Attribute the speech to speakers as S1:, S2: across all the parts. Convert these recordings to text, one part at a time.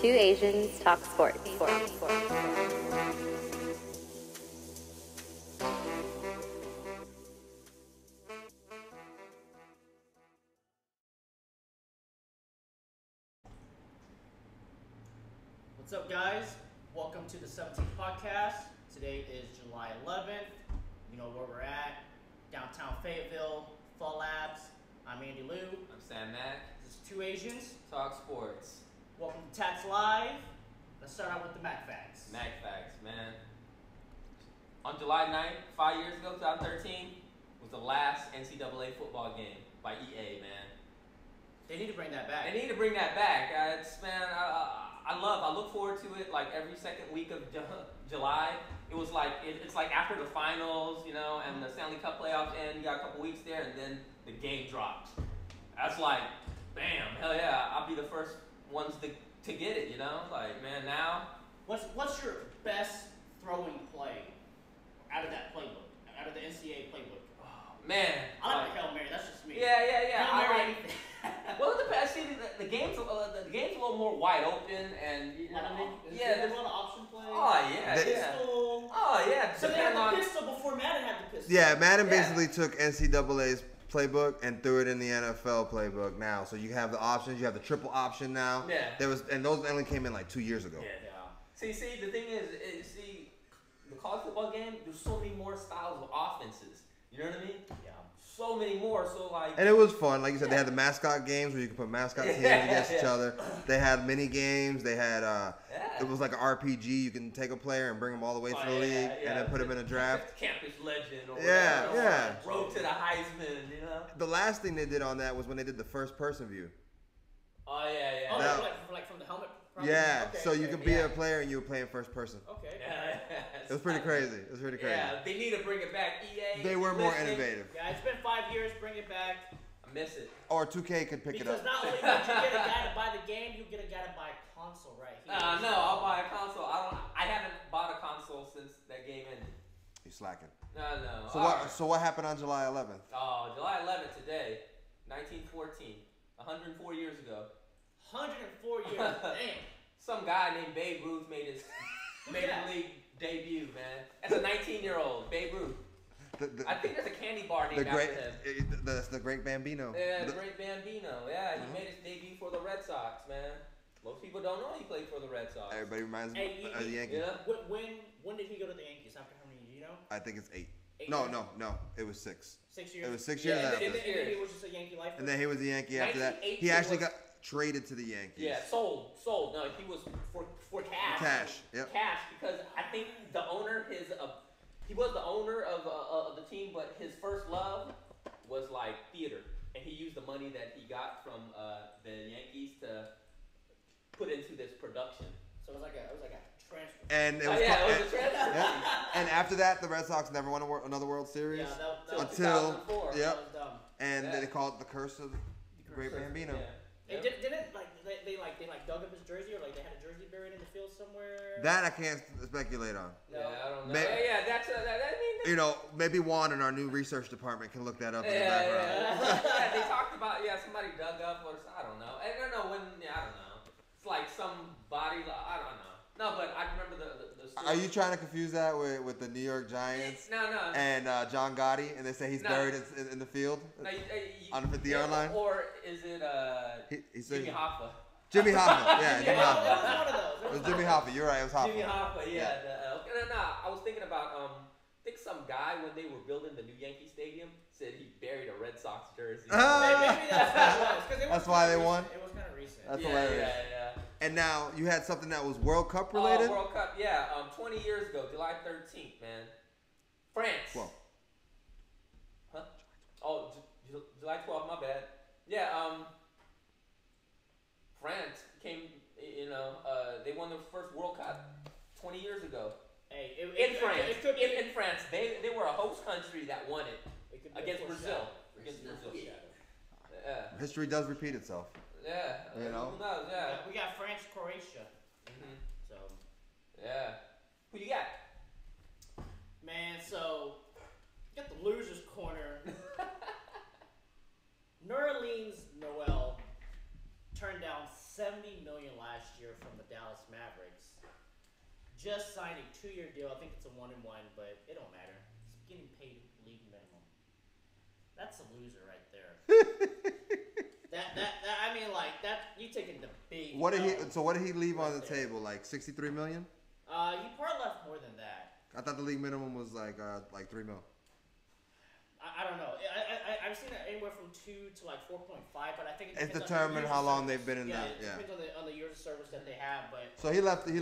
S1: Two Asians Talk Sports.
S2: What's up, guys? Welcome to the 17th podcast. Today is July 11th. You know where we're at. Downtown Fayetteville, Fall Labs. I'm Andy Liu.
S3: I'm Sam Mack.
S2: This is Two Asians
S3: Talk Sports.
S2: Welcome to TATS Live. Let's start out with the Mac Facts.
S3: Mac Facts, man. On July 9th, 5 years ago, 2013, was the last NCAA football game by EA, man.
S2: They need to bring that back.
S3: They need to bring that back. I look forward to it like every second week of July. It was like, it's like after the finals, you know, and the Stanley Cup playoffs end, you got a couple weeks there, and then the game drops. That's like, bam, hell yeah, I'll be the first ones to get it, you know? Like, man, now.
S2: What's your best throwing play out of that playbook, out of the NCAA playbook?
S3: Oh, man.
S2: I like the Hail Mary, that's just me.
S3: Yeah.
S2: Hail Mary, anything.
S3: Well, it depends. See, the game's a little more wide open, and you know,
S2: there's a lot of option play.
S3: Oh yeah,
S2: Pistol.
S3: Oh yeah.
S2: So they had the pistol before Madden had the pistol.
S4: Yeah, Madden basically took NCAA's playbook and threw it in the NFL playbook now. So you have the options. You have the triple option now.
S3: Yeah.
S4: And those only came in like 2 years ago.
S3: Yeah. See, the thing is, the college football game. There's so many more styles of offenses. You know what I mean? Yeah. So many more. So like.
S4: And it was fun, like you said. They had the mascot games where you could put mascot teams against each other. They had mini games. They had it was like an RPG. You can take a player and bring them all the way to the league, and then put them in a draft.
S3: Campus legend. Or
S4: yeah.
S3: Road to the Heisman. You know.
S4: The last thing they did on that was when they did the first person view.
S3: Oh yeah.
S2: Oh, like from the helmet. Probably?
S4: Yeah,
S2: Okay,
S4: so you could be a player and you were playing first person.
S2: Okay.
S4: It was pretty crazy.
S3: Yeah, they need to bring it back. EA.
S4: They were more innovative.
S2: Yeah, it's been 5 years. Bring it back.
S3: I miss it.
S4: Or 2K could pick it up.
S2: Because not only would you get a guy to buy the game, you get a guy to buy a console right here.
S3: No, I'll buy a console. I haven't bought a console since that game ended.
S4: He's slacking.
S3: No.
S4: So what happened on July 11th?
S3: Oh, July 11th today, 1914, 104 years ago.
S2: 104 years. Damn.
S3: Some guy named Babe Ruth made his major league debut, man. As a 19-year-old, Babe Ruth. I think there's a candy bar named after him.
S4: That's the Great Bambino.
S3: Yeah, the Great Bambino. Yeah, he made his debut for the Red Sox, man. Most people don't know he played for the Red Sox.
S4: Everybody reminds me of the Yankees.
S3: Yeah.
S2: When did he go to the Yankees? After how many years, you know?
S4: I think it's 8.
S2: 8
S4: No,
S2: years?
S4: it was 6.
S2: 6 years?
S4: It was 6 years
S2: and
S4: after.
S2: then he was just a Yankee lifer?
S4: And then he was a Yankee after that. He actually got traded to the Yankees.
S3: Yeah, sold. No, he was for cash.
S4: Cash, yep.
S3: Cash, because I think the owner, he was the owner of the team, but his first love was like theater, and he used the money that he got from the Yankees to put into this production.
S2: So it was like a transfer.
S4: And it was
S3: it was a transfer.
S4: Yeah. And after that, the Red Sox never won another World Series.
S3: Yeah, that was
S4: until
S3: 2004.
S4: Yep.
S2: That was dumb.
S4: And they called it the curse of the Great Bambino.
S3: Yeah.
S2: They didn't they dug up his jersey, or like they had a jersey buried in the field somewhere.
S4: That I can't speculate on.
S3: Yeah, I don't know. That's that means.
S4: You know, maybe Juan in our new research department can look that up in the background.
S3: Yeah, they talked about somebody dug up or I don't know. I don't know when. I don't know. It's like some body. I don't know. No, but I remember the story.
S4: Are you trying to confuse that with the New York Giants?
S3: No.
S4: And John Gotti, and they say he's buried in the field on the 50-yard line?
S3: Or is it Jimmy Hoffa?
S4: Jimmy Hoffa, yeah, Jimmy Hoffa.
S2: It was one of those.
S4: It was Jimmy Hoffa. You're right, it was Hoffa.
S3: Jimmy Hoffa, yeah. No, I was thinking about I think some guy when they were building the new Yankee Stadium said he buried a Red Sox jersey.
S2: Maybe that's what it was.
S4: That's why they won?
S2: It was kind of recent.
S4: That's hilarious.
S3: Yeah.
S4: And now you had something that was World Cup related?
S3: World Cup, yeah. 20 years ago, July 13th, man. France.
S4: Well.
S3: Huh? Oh, July 12th, my bad. Yeah, France came, they won their first World Cup 20 years ago.
S2: Hey,
S3: in France. They were a host country that won it against Brazil. Yeah.
S4: History does repeat itself.
S3: Yeah.
S4: You know?
S3: Who knows? Yeah.
S2: We got France, Croatia. So.
S3: Yeah. Who you got?
S2: Man, so you got the losers corner. Nerlens Noel turned down $70 million last year from the Dallas just signed a 2-year deal. I think it's a 1-1, but it don't matter. He's getting paid league minimum. That's a loser right there. that I mean, like that. You taking the big.
S4: What did he leave on the table? Like $63 million?
S2: He probably left more than that.
S4: I thought the league minimum was like $3 million.
S2: I don't know. I've seen it anywhere from 2 to like 4.5, but I think
S4: it's determined how long they've been in that.
S2: Yeah, it depends on the years of service that they have. But
S4: so he left 90.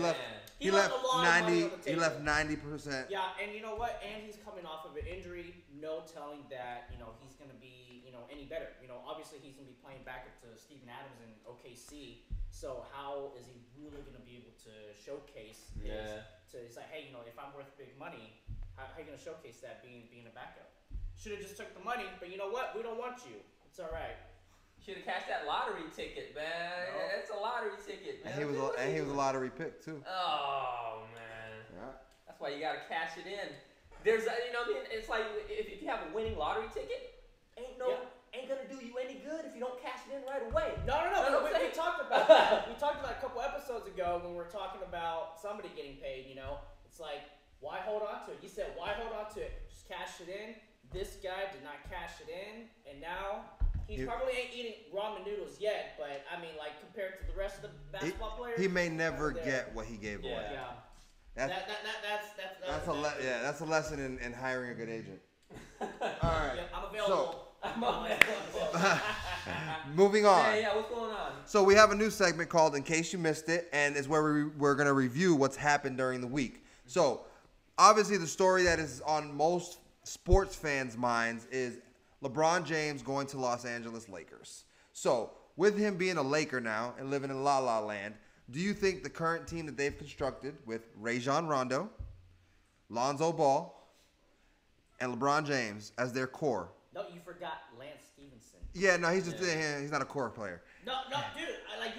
S4: He left 90%.
S2: Yeah, and you know what? And he's coming off of an injury. No telling that he's going to be any better. Obviously he's going to be playing back up to Steven Adams in OKC. So how is he really going to be able to showcase it's like, hey, if I'm worth big money, how are you going to showcase that being a backup? Should have just took the money, but you know what? We don't want you. It's all right.
S3: Should have cashed that lottery ticket, man. No. It's a lottery ticket, man.
S4: And he was a lottery pick too.
S3: Oh man.
S4: Yeah.
S3: That's why you gotta cash it in. There's, it's like if you have a winning lottery ticket, ain't gonna do you any good if you don't cash it in right away.
S2: No. We talked about that. We talked about a couple episodes ago when we were talking about somebody getting paid. It's like, why hold on to it? You said, why hold on to it? Just cash it in. This guy did not cash it in, and now he probably ain't eating ramen noodles yet. But I mean, like compared to the rest of the basketball players,
S4: he may never get what he gave away.
S2: Yeah,
S4: that's a lesson in hiring a good agent. All right,
S2: yeah, I'm available.
S4: So, moving on.
S3: Yeah, what's going on?
S4: So we have a new segment called "In Case You Missed It," and it's where we're gonna review what's happened during the week. So, obviously, the story that is on most sports fans' minds is LeBron James going to Los Angeles Lakers. So, with him being a Laker now and living in La La Land, do you think the current team that they've constructed with Rajon Rondo, Lonzo Ball, and LeBron James as their core?
S2: No, you forgot Lance Stevenson.
S4: Yeah, no, he's just he's not a core player.
S2: No, dude,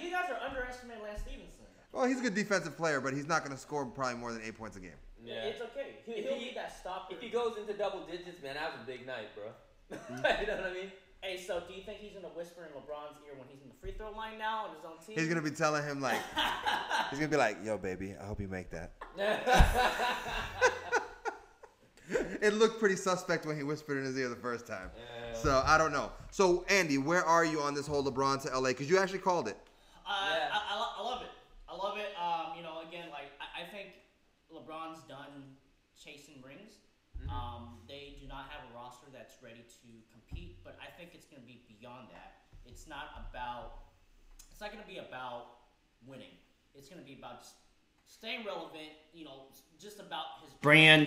S2: you guys are underestimating Lance Stevenson.
S4: Well, he's a good defensive player, but he's not going to score probably more than 8 points a game.
S2: Yeah. It's okay. He'll be that stopper.
S3: If he goes into double digits, man, that was a big night, bro. You know what I mean?
S2: Hey, so do you think he's going to whisper in LeBron's ear when he's in the free throw line now on his own team?
S4: He's going to be telling him, like, he's going to be like, yo, baby, I hope you make that. It looked pretty suspect when he whispered in his ear the first time. Yeah. So, I don't know. So, Andy, where are you on this whole LeBron to LA? Because you actually called it.
S2: I love it. I love it. Again, like, I think LeBron's done chasing rings. Mm-hmm. They do not have a roster that's ready to compete, but I think it's going to be beyond that. It's not going to be about winning. It's going to be about just staying relevant, just about his brand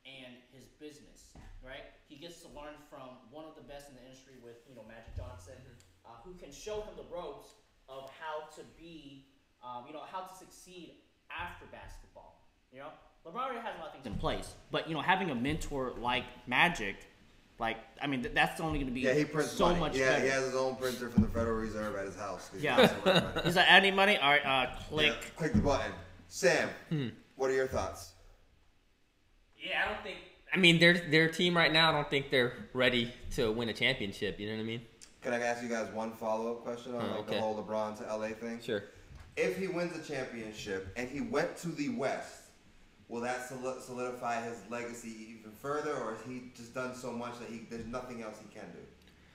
S2: and his business, right? He gets to learn from one of the best in the industry with, Magic Johnson, who can show him the ropes of how to be, how to succeed after basketball, LeBron already has a lot of things in place, but having a mentor like Magic, that's only going to be
S4: he prints
S2: so
S4: money.
S2: much
S4: Yeah,
S2: better.
S4: he has his own printer from the Federal Reserve at his house.
S2: Yeah, he's like, adding money. All right, click.
S4: Yeah, click the button. Sam, what are your thoughts?
S3: Yeah, I don't think. I mean, their team right now. I don't think they're ready to win a championship. You know what I mean?
S4: Can I ask you guys one follow-up question on the whole LeBron to LA thing?
S3: Sure.
S4: If he wins a championship and he went to the West, will that solidify his legacy even further, or has he just done so much that there's nothing else he can do?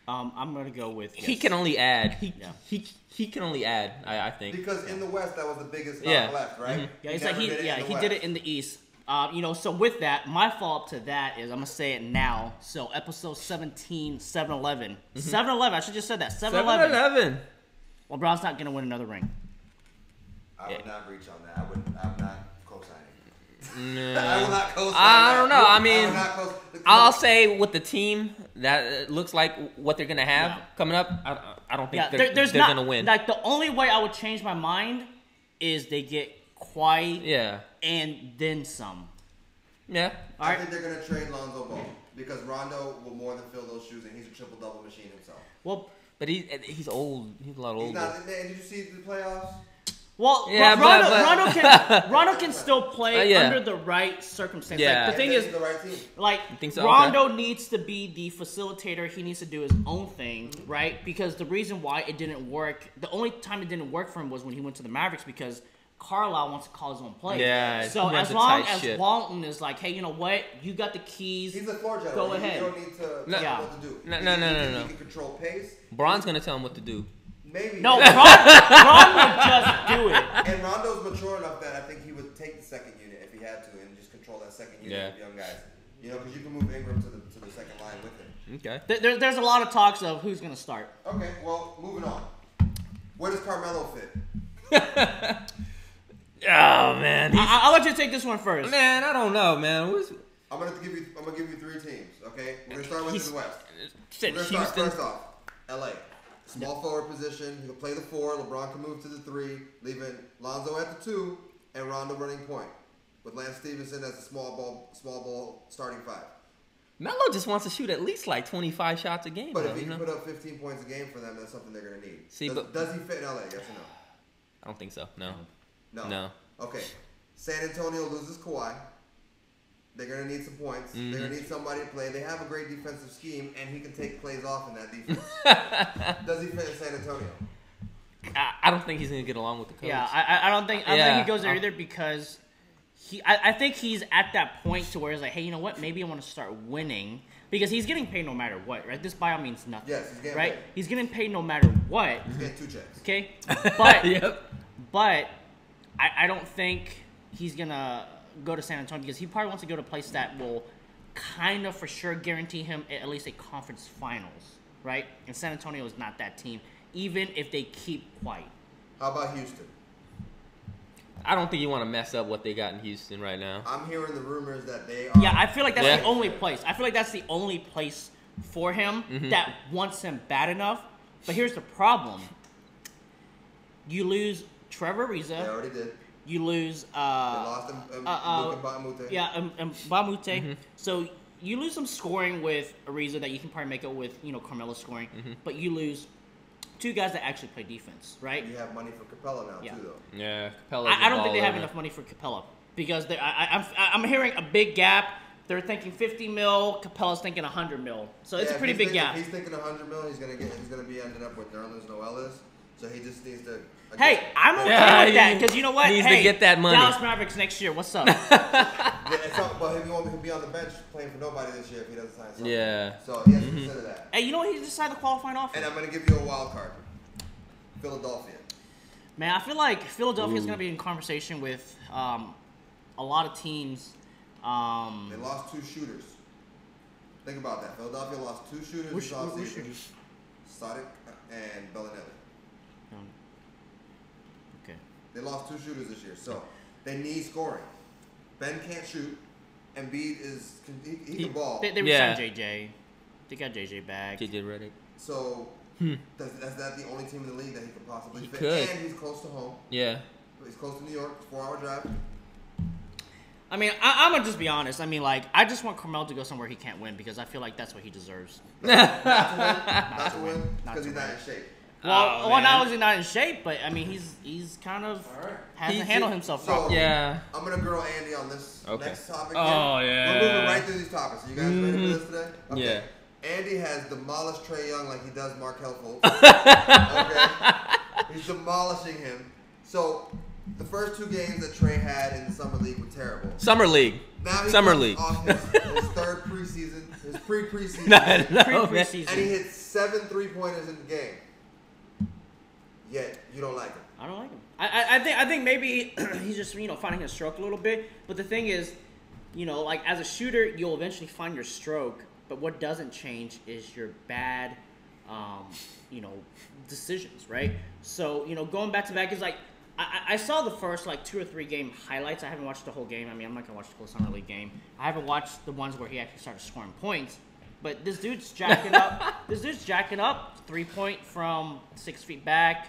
S2: I'm gonna go with
S3: he can only add. He can only add. I think
S4: because in the West that was the biggest stock left, right?
S2: Mm-hmm. Yeah, he did it in the East. So with that, my follow-up to that is I'm gonna say it now. So episode 17, 7-Eleven, 7-Eleven. I should just said that 7-Eleven. LeBron's not gonna win another ring.
S4: I would not reach on that. I'm not co-signing.
S3: No.
S4: I will not co-sign.
S3: I don't know. I mean,
S4: I'll
S3: say with the team that looks like what they're gonna have coming up, I don't think they're gonna win.
S2: Like the only way I would change my mind is they get Kawhi, and then some.
S4: Yeah, I think they're gonna trade Lonzo Ball because Rondo will more than fill those shoes, and he's a triple-double machine himself.
S3: Well, but he's old. He's a lot older.
S4: He's not. And did you see the playoffs?
S2: Well, Rondo can still play under the right circumstances.
S3: Yeah.
S2: Like, the thing is,
S4: the right team.
S2: Like,
S3: so?
S2: Rondo needs to be the facilitator. He needs to do his own thing, right? Because the reason why it didn't work, the only time it didn't work for him was when he went to the Mavericks because Carlisle wants to call his own play.
S3: Yeah,
S2: so
S3: he runs
S2: as
S3: a
S2: long
S3: tight
S2: as
S3: ship.
S2: Walton is like, hey, you know what? You got the keys.
S4: He's a floor general.
S2: Go ahead.
S4: You don't need to tell
S3: No.
S4: him what to do.
S3: No.
S4: He can control pace.
S3: Braun's gonna tell him what to do.
S4: Maybe.
S2: No, Braun would just do it.
S4: And Rondo's mature enough that I think he would take the second unit if he had to and just control that second unit of young guys. You know, because you can move Ingram to the second line with him.
S3: Okay.
S2: There's a lot of talks of who's going to start.
S4: Okay, well, moving on. Where does Carmelo fit?
S3: Oh man,
S2: I'll let you take this one first.
S3: man, I don't know, man.
S4: I'm gonna give you 3 teams. Okay, we're gonna start with the West.
S3: Shit,
S4: We're gonna start
S3: Houston.
S4: first off. LA, small forward position. He can play the 4. LeBron can move to the 3, leaving Lonzo at the 2 and Rondo running point, with Lance Stevenson as the small ball starting 5.
S3: Melo just wants to shoot at least like 25 shots a game.
S4: But
S3: though,
S4: if he
S3: you
S4: can
S3: know?
S4: put up 15 points a game for them, that's something they're gonna need.
S3: See,
S4: does he fit in LA? Yes or no?
S3: I don't think so. No.
S4: No. Okay. San Antonio loses Kawhi. They're going to need some points. They're going to need somebody to play. They have a great defensive scheme, and he can take plays off in that defense. Does he fit in San Antonio?
S3: I don't think he's gonna get along with the coach.
S2: Yeah, I don't think he goes there either because I think he's at that point to where he's like, hey, you know what? Maybe I want to start winning because he's getting paid no matter what, right? This buyout means nothing.
S4: Yes, he's getting
S2: right.
S4: paid.
S2: He's getting paid no matter what.
S4: He's getting 2 checks.
S2: Okay, but
S3: Yep.
S2: but I don't think he's gonna go to San Antonio because he probably wants to go to a place that will kind of for sure guarantee him at least a conference finals, right? And San Antonio is not that team, even if they keep quiet.
S4: How about Houston?
S3: I don't think you want to mess up what they got in Houston right now.
S4: I'm hearing the rumors that they are.
S2: Yeah, I feel like that's
S3: Yeah.
S2: the only place. I feel like that's the only place for him that wants him bad enough. But here's the problem. You lose Trevor
S4: They
S2: Ariza.
S4: already did.
S2: You lose
S4: They lost him. Luka Batumute.
S2: yeah, Bamute. So you lose some scoring with Ariza that you can probably make up with, Carmelo scoring. But you lose 2 guys that actually play defense, right?
S4: You have money for Capella now,
S2: Yeah.
S4: too, though.
S3: Yeah, Capella's
S2: I don't
S3: a
S2: think they
S3: baller,
S2: have
S3: man.
S2: enough money for Capella because I'm hearing a big gap. They're thinking 50 mil. Capella's thinking 100 mil. So it's a
S4: if
S2: pretty
S4: he's
S2: big
S4: thinking-
S2: gap.
S4: If he's thinking 100 mil, he's gonna be ending up with Nerlens Noel. So he just needs to.
S2: Hey, I'm okay
S3: Yeah,
S2: with that
S3: he
S2: because you know what?
S3: needs to
S2: Hey,
S3: get that money.
S2: Dallas Mavericks next year. What's up?
S4: But he won't be on the bench playing for nobody this year if he doesn't sign something.
S3: Yeah.
S4: So he has to consider that.
S2: Hey, you know what? He decided to qualify offer.
S4: And I'm gonna give you a wild card. Philadelphia.
S2: Man, I feel like Philadelphia is going to be in conversation with a lot of teams.
S4: They lost 2 shooters. Think about that. Philadelphia lost 2 shooters this offseason. Sadiq and Bellinelli.
S2: Okay.
S4: They lost 2 shooters this year, so they need scoring. Ben can't shoot. Embiid he can ball.
S2: They
S3: Yeah.
S2: re-signed JJ. They got JJ back.
S3: JJ Redick.
S4: So that's that the only team in the league that he could possibly
S3: He
S4: fit.
S3: could.
S4: And he's close to home.
S3: Yeah.
S4: He's close to New York. 4-hour drive.
S2: I mean, I'm going to just be honest. I mean, like, I just want Carmelo to go somewhere he can't win because I feel like that's what he deserves.
S4: Not to win
S2: Not
S4: because
S2: to
S4: he's not
S2: win.
S4: in shape.
S2: Well,
S3: man.
S2: not only is he not in shape, but, I mean, he's kind of has to
S3: He's-
S2: handle himself
S4: so-
S2: properly.
S3: Yeah.
S4: I'm gonna grill Andy on this
S3: Okay.
S4: next topic.
S3: Oh,
S4: here.
S3: yeah.
S4: We're moving right through these topics. Are you guys ready for this today? Okay.
S3: Yeah.
S4: Andy has demolished Trae Young like he does Mark Helfel. Okay. He's demolishing him. So the first 2 games that Trae had in the summer league were terrible.
S3: Summer League.
S4: Now he
S3: Summer
S4: comes
S3: League.
S4: off his 3rd preseason, his pre-preseason,
S3: No, man.
S2: Pre-season.
S4: and he hit 7 3-pointers in the game. Yet you don't like him.
S2: I don't like him. I think maybe he's just finding his stroke a little bit. But the thing is, like as a shooter, you'll eventually find your stroke. But what doesn't change is your bad, decisions, right? So going back to back is like I saw the first 2 or 3 game highlights. I haven't watched the whole game. I mean, I'm not gonna watch the whole summer league game. I haven't watched the ones where he actually started scoring points. But this dude's jacking up. 3-point from 6 feet back.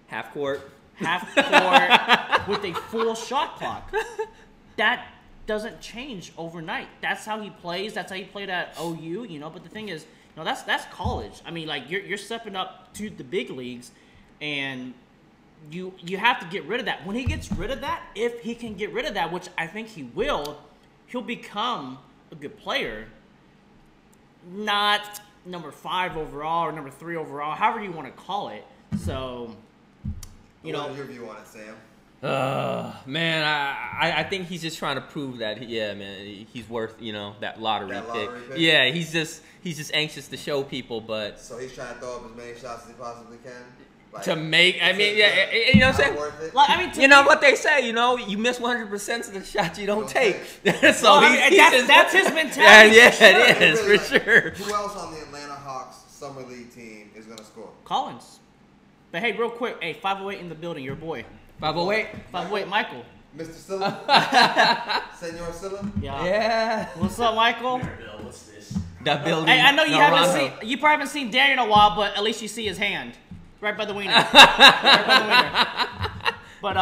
S3: Half court.
S2: Half court with a full shot clock. That doesn't change overnight. That's how he plays. That's how he played at OU. But the thing is, that's college. I mean, like you're stepping up to the big leagues, and you have to get rid of that. When he gets rid of that, if he can get rid of that, which I think he will, he'll become a good player. Not number 5 overall or number 3 overall, however you want to call it. So.
S4: What is your view on it, Sam?
S3: Man, I think he's just trying to prove that, he's worth, that lottery pick. Yeah, he's just anxious to show people, but.
S4: So he's trying to throw up as many shots as he possibly can? Like,
S3: to make, you know what I'm saying?
S2: Like,
S3: you know what they say, you miss 100% of the shots you don't take.
S2: So that's his mentality.
S3: Yeah, it is, for sure.
S4: Who else on the Atlanta Hawks Summer League team is going to score?
S2: Collins. But hey, real quick, 508 in the building, your boy.
S3: 508?
S2: 508, Michael.
S4: Mr. Silla? Senor Silla?
S2: Yeah. What's up, Michael?
S1: What's this?
S3: That building.
S2: Hey, I know you you probably haven't seen Daniel in a while, but at least you see his hand. Right by the wiener. Right by the wiener. But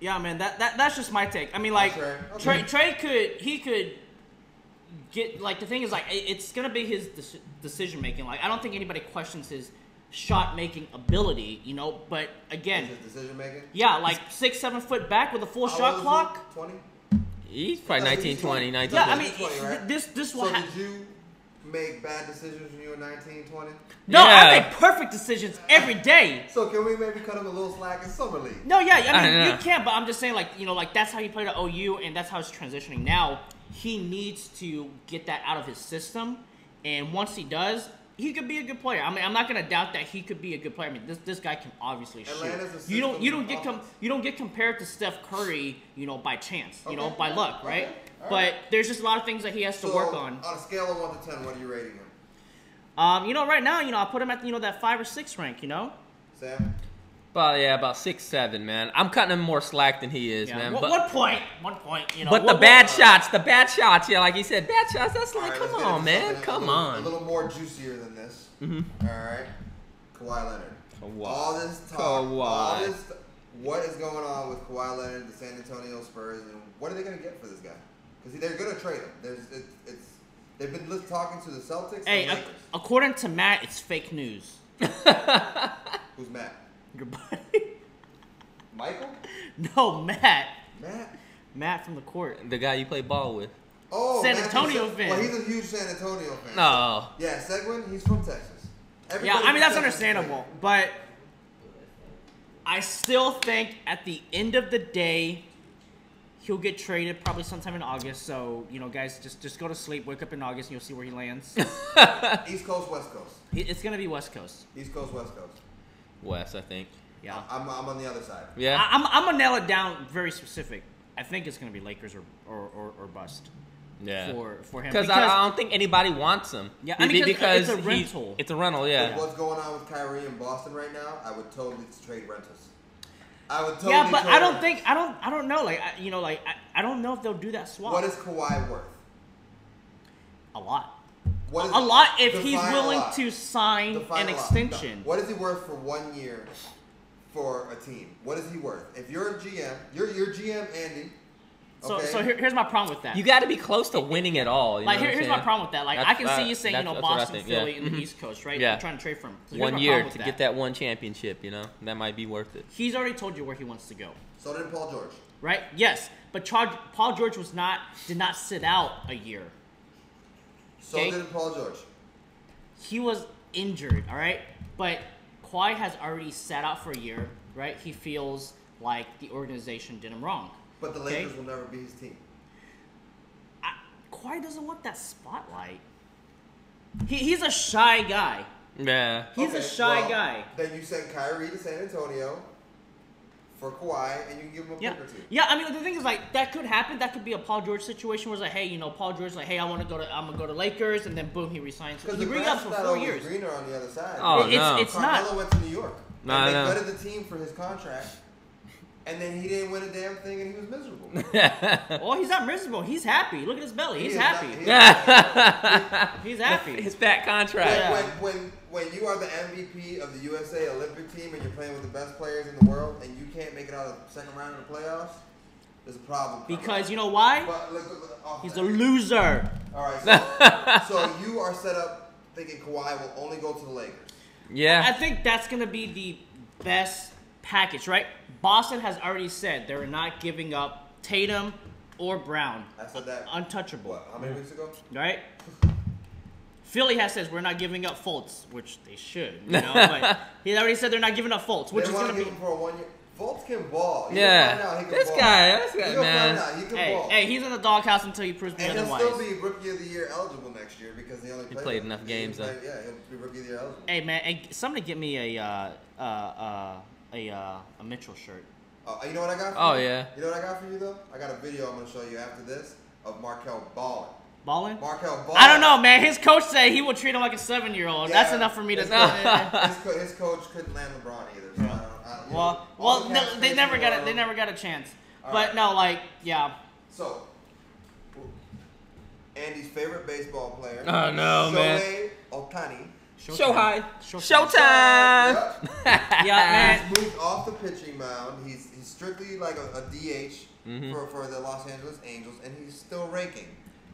S2: yeah, man, that's just my take. I mean, like, Trey could get, like, the thing is, like, it's gonna be his decision making. Like, I don't think anybody questions his shot making ability, But again,
S4: his decision making.
S2: Yeah, like 6-7 foot back with a full shot clock.
S4: 20.
S3: He's probably 19, 20, 19.
S2: Yeah, I mean,
S4: 20, right?
S2: this will.
S4: So did you make bad decisions when you were 19, 20?
S2: No,
S3: Yeah.
S2: I make perfect decisions every day.
S4: So can we maybe cut him a little slack in Summer League?
S2: No, yeah, I mean, you can, but I'm just saying, like, like, that's how he played at OU, and that's how he's transitioning now. He needs to get that out of his system, and once he does, he could be a good player. I mean, I'm not gonna doubt that he could be a good player. I mean, this guy can obviously
S4: Atlanta's
S2: shoot. You don't get compared to Steph Curry, by chance, by luck, right?
S4: Okay.
S2: But there's just a lot of things that he has to work on.
S4: On a scale of 1 to 10, what are you rating him?
S2: Right now, I put him at that 5 or 6 rank,
S4: Sam?
S3: About 6, 7, man. I'm cutting him more slack than he is,
S2: Yeah.
S3: man.
S2: One point,
S3: But the bad shots, yeah, like he said, bad shots. That's like,
S4: All right,
S3: come on, man, come on.
S4: A little more juicier than this.
S3: Mm-hmm.
S4: All right, Kawhi Leonard.
S3: Kawhi.
S4: All this talk, what is going on with Kawhi Leonard, the San Antonio Spurs, and what are they going to get for this guy? Because they're going to trade him. They've been talking to the Celtics.
S2: Hey,
S4: and Lakers.
S2: According to Matt, it's fake news.
S4: Who's Matt?
S2: Your buddy?
S4: Michael?
S2: No, Matt.
S4: Matt?
S2: Matt from the court.
S3: The guy you play ball with.
S4: Oh,
S2: San Antonio fan.
S4: Well, he's a huge San Antonio fan.
S3: No.
S4: Yeah, Seguin, he's from Texas.
S2: Yeah, I mean, that's understandable. But I still think at the end of the day, he'll get traded probably sometime in August. So, guys, just go to sleep, wake up in August, and you'll see where he lands.
S4: East Coast, West Coast.
S2: It's going to be West Coast.
S4: East Coast, West Coast.
S3: West, I think.
S2: Yeah.
S4: I'm on the other side.
S3: Yeah.
S2: I'm going to nail it down very specific. I think it's going to be Lakers or bust.
S3: Yeah.
S2: For him.
S3: Because I don't think anybody wants him.
S2: Yeah, I mean, because it's a rental.
S3: It's a rental, yeah.
S4: With what's going on with Kyrie in Boston right now, I would totally trade rentals. I would totally.
S2: Yeah, but
S4: trade
S2: I don't
S4: rentals.
S2: think I don't know. Like, I don't know if they'll do that swap.
S4: What is Kawhi worth?
S2: A lot.
S4: What is,
S2: a lot if
S4: define
S2: he's
S4: a
S2: willing
S4: lot.
S2: to sign
S4: Define
S2: an
S4: a lot.
S2: extension.
S4: No. What is he worth for 1 year for a team? What is he worth? If you're a GM, you're GM, Andy. Okay?
S2: So here's my problem with that.
S3: You got to be close to winning it all.
S2: Here's my problem with that. Like, I can see you saying,
S3: that's
S2: Boston,
S3: think,
S2: Philly,
S3: yeah.
S2: and the East Coast, right?
S3: Yeah.
S2: You're trying to trade for him. So
S3: 1 year to get that one championship, that might be worth it.
S2: He's already told you where he wants to go.
S4: So did Paul George.
S2: Right? Yes, but Paul George did not sit out a year.
S4: So did Paul George.
S2: He was injured, all right? But Kawhi has already sat out for a year, right? He feels like the organization did him wrong.
S4: But the Lakers will never be his team.
S2: Kawhi doesn't want that spotlight. He's a shy guy.
S3: Yeah.
S2: He's a shy guy.
S4: Then you send Kyrie to San Antonio for Kawhi, and you can give him a pick or two.
S2: Yeah, I mean, the thing is, like, that could happen. That could be a Paul George situation where it's like, hey, Paul George's like, hey, I'm gonna go to Lakers, and then boom, he resigns.
S4: Because
S2: he
S4: the
S2: re-ups
S4: grass
S2: for
S4: is not
S2: 4
S4: always
S2: years.
S4: greener on the other side.
S3: Oh, no.
S2: It's not.
S4: Carmelo went to New York.
S3: No,
S4: and
S3: no.
S4: they gutted the team for his contract, and then he didn't win a damn thing, and he was miserable.
S2: Oh, he's not miserable. He's happy. Look at his belly. He's happy. He's happy.
S3: His fat contract.
S4: When you are the MVP of the USA Olympic team and you're playing with the best players in the world and you can't make it out of the second round of the playoffs, there's a problem.
S2: Because you know why?
S4: But look,
S2: He's a loser.
S4: All right, so you are set up thinking Kawhi will only go to the Lakers.
S3: Yeah.
S2: I think that's going to be the best package, right? Boston has already said they're not giving up Tatum or Brown.
S4: I said that.
S2: Untouchable.
S4: What, how many weeks ago?
S2: Right? Philly says we're not giving up Fultz, which they should, but he already said they're not giving up Fultz, which
S4: they
S2: is going to be
S4: give him for a 1 year. Fultz can ball.
S3: Yeah. This guy, man.
S4: He can ball.
S2: Hey, he's in the doghouse until he proves me
S4: and
S2: otherwise.
S4: he'll still be Rookie of the Year eligible next year because he only
S3: played enough games.
S4: Yeah, he'll be Rookie of the Year eligible.
S2: Hey man, hey, somebody get me a Mitchell shirt.
S4: You know what I got for you?
S3: Yeah.
S4: You know what I got for you, though? I got a video I'm going to show you after this of Markel balling.
S2: Balling?
S4: Markel balling.
S2: I don't know, man. His coach said he would treat him like a 7-year-old.
S4: Yeah,
S2: That's enough for me to
S4: know. His coach couldn't land LeBron either. So
S2: they never got a chance. But no, like, yeah.
S4: So, Andy's favorite baseball player.
S3: Oh no, man.
S4: Shohei Ohtani.
S3: Showtime.
S2: Yeah, man.
S4: He's moved off the pitching mound. He's strictly like a DH for the Los Angeles Angels, and he's still raking.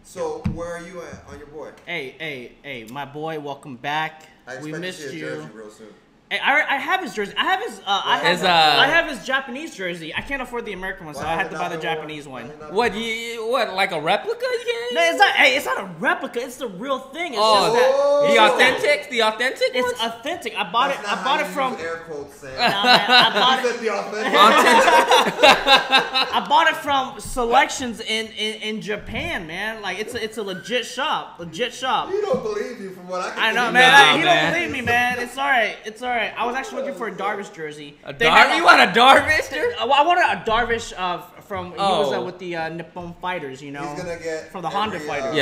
S4: So where are you at on your boy?
S2: Hey, my boy, welcome back. We missed
S4: to see
S2: you.
S4: a jersey real soon.
S2: Hey, I have his jersey. I have his. I have his Japanese jersey. I can't afford the American one, so I had to buy the Japanese one.
S3: What? Like a replica?
S2: No, it's not. Hey, it's not a replica. It's the real thing. It's
S3: the authentic. The authentic.
S2: It's authentic. I bought it. I bought it from.
S4: Air quotes, Sam.
S2: Nah, man, I bought it.
S4: The authentic.
S2: I bought it from Selections in Japan, man. Like it's a legit shop. Legit shop.
S4: You don't believe you from what I can.
S2: I know,
S4: see.
S2: man. You don't believe me, man. It's all right. It's all right. I was actually looking for a Darvish jersey.
S3: You want a Darvish?
S2: I wanted a Darvish from he was with the Nippon Fighters, you know.
S4: He's gonna get
S2: from the Honda Fighters.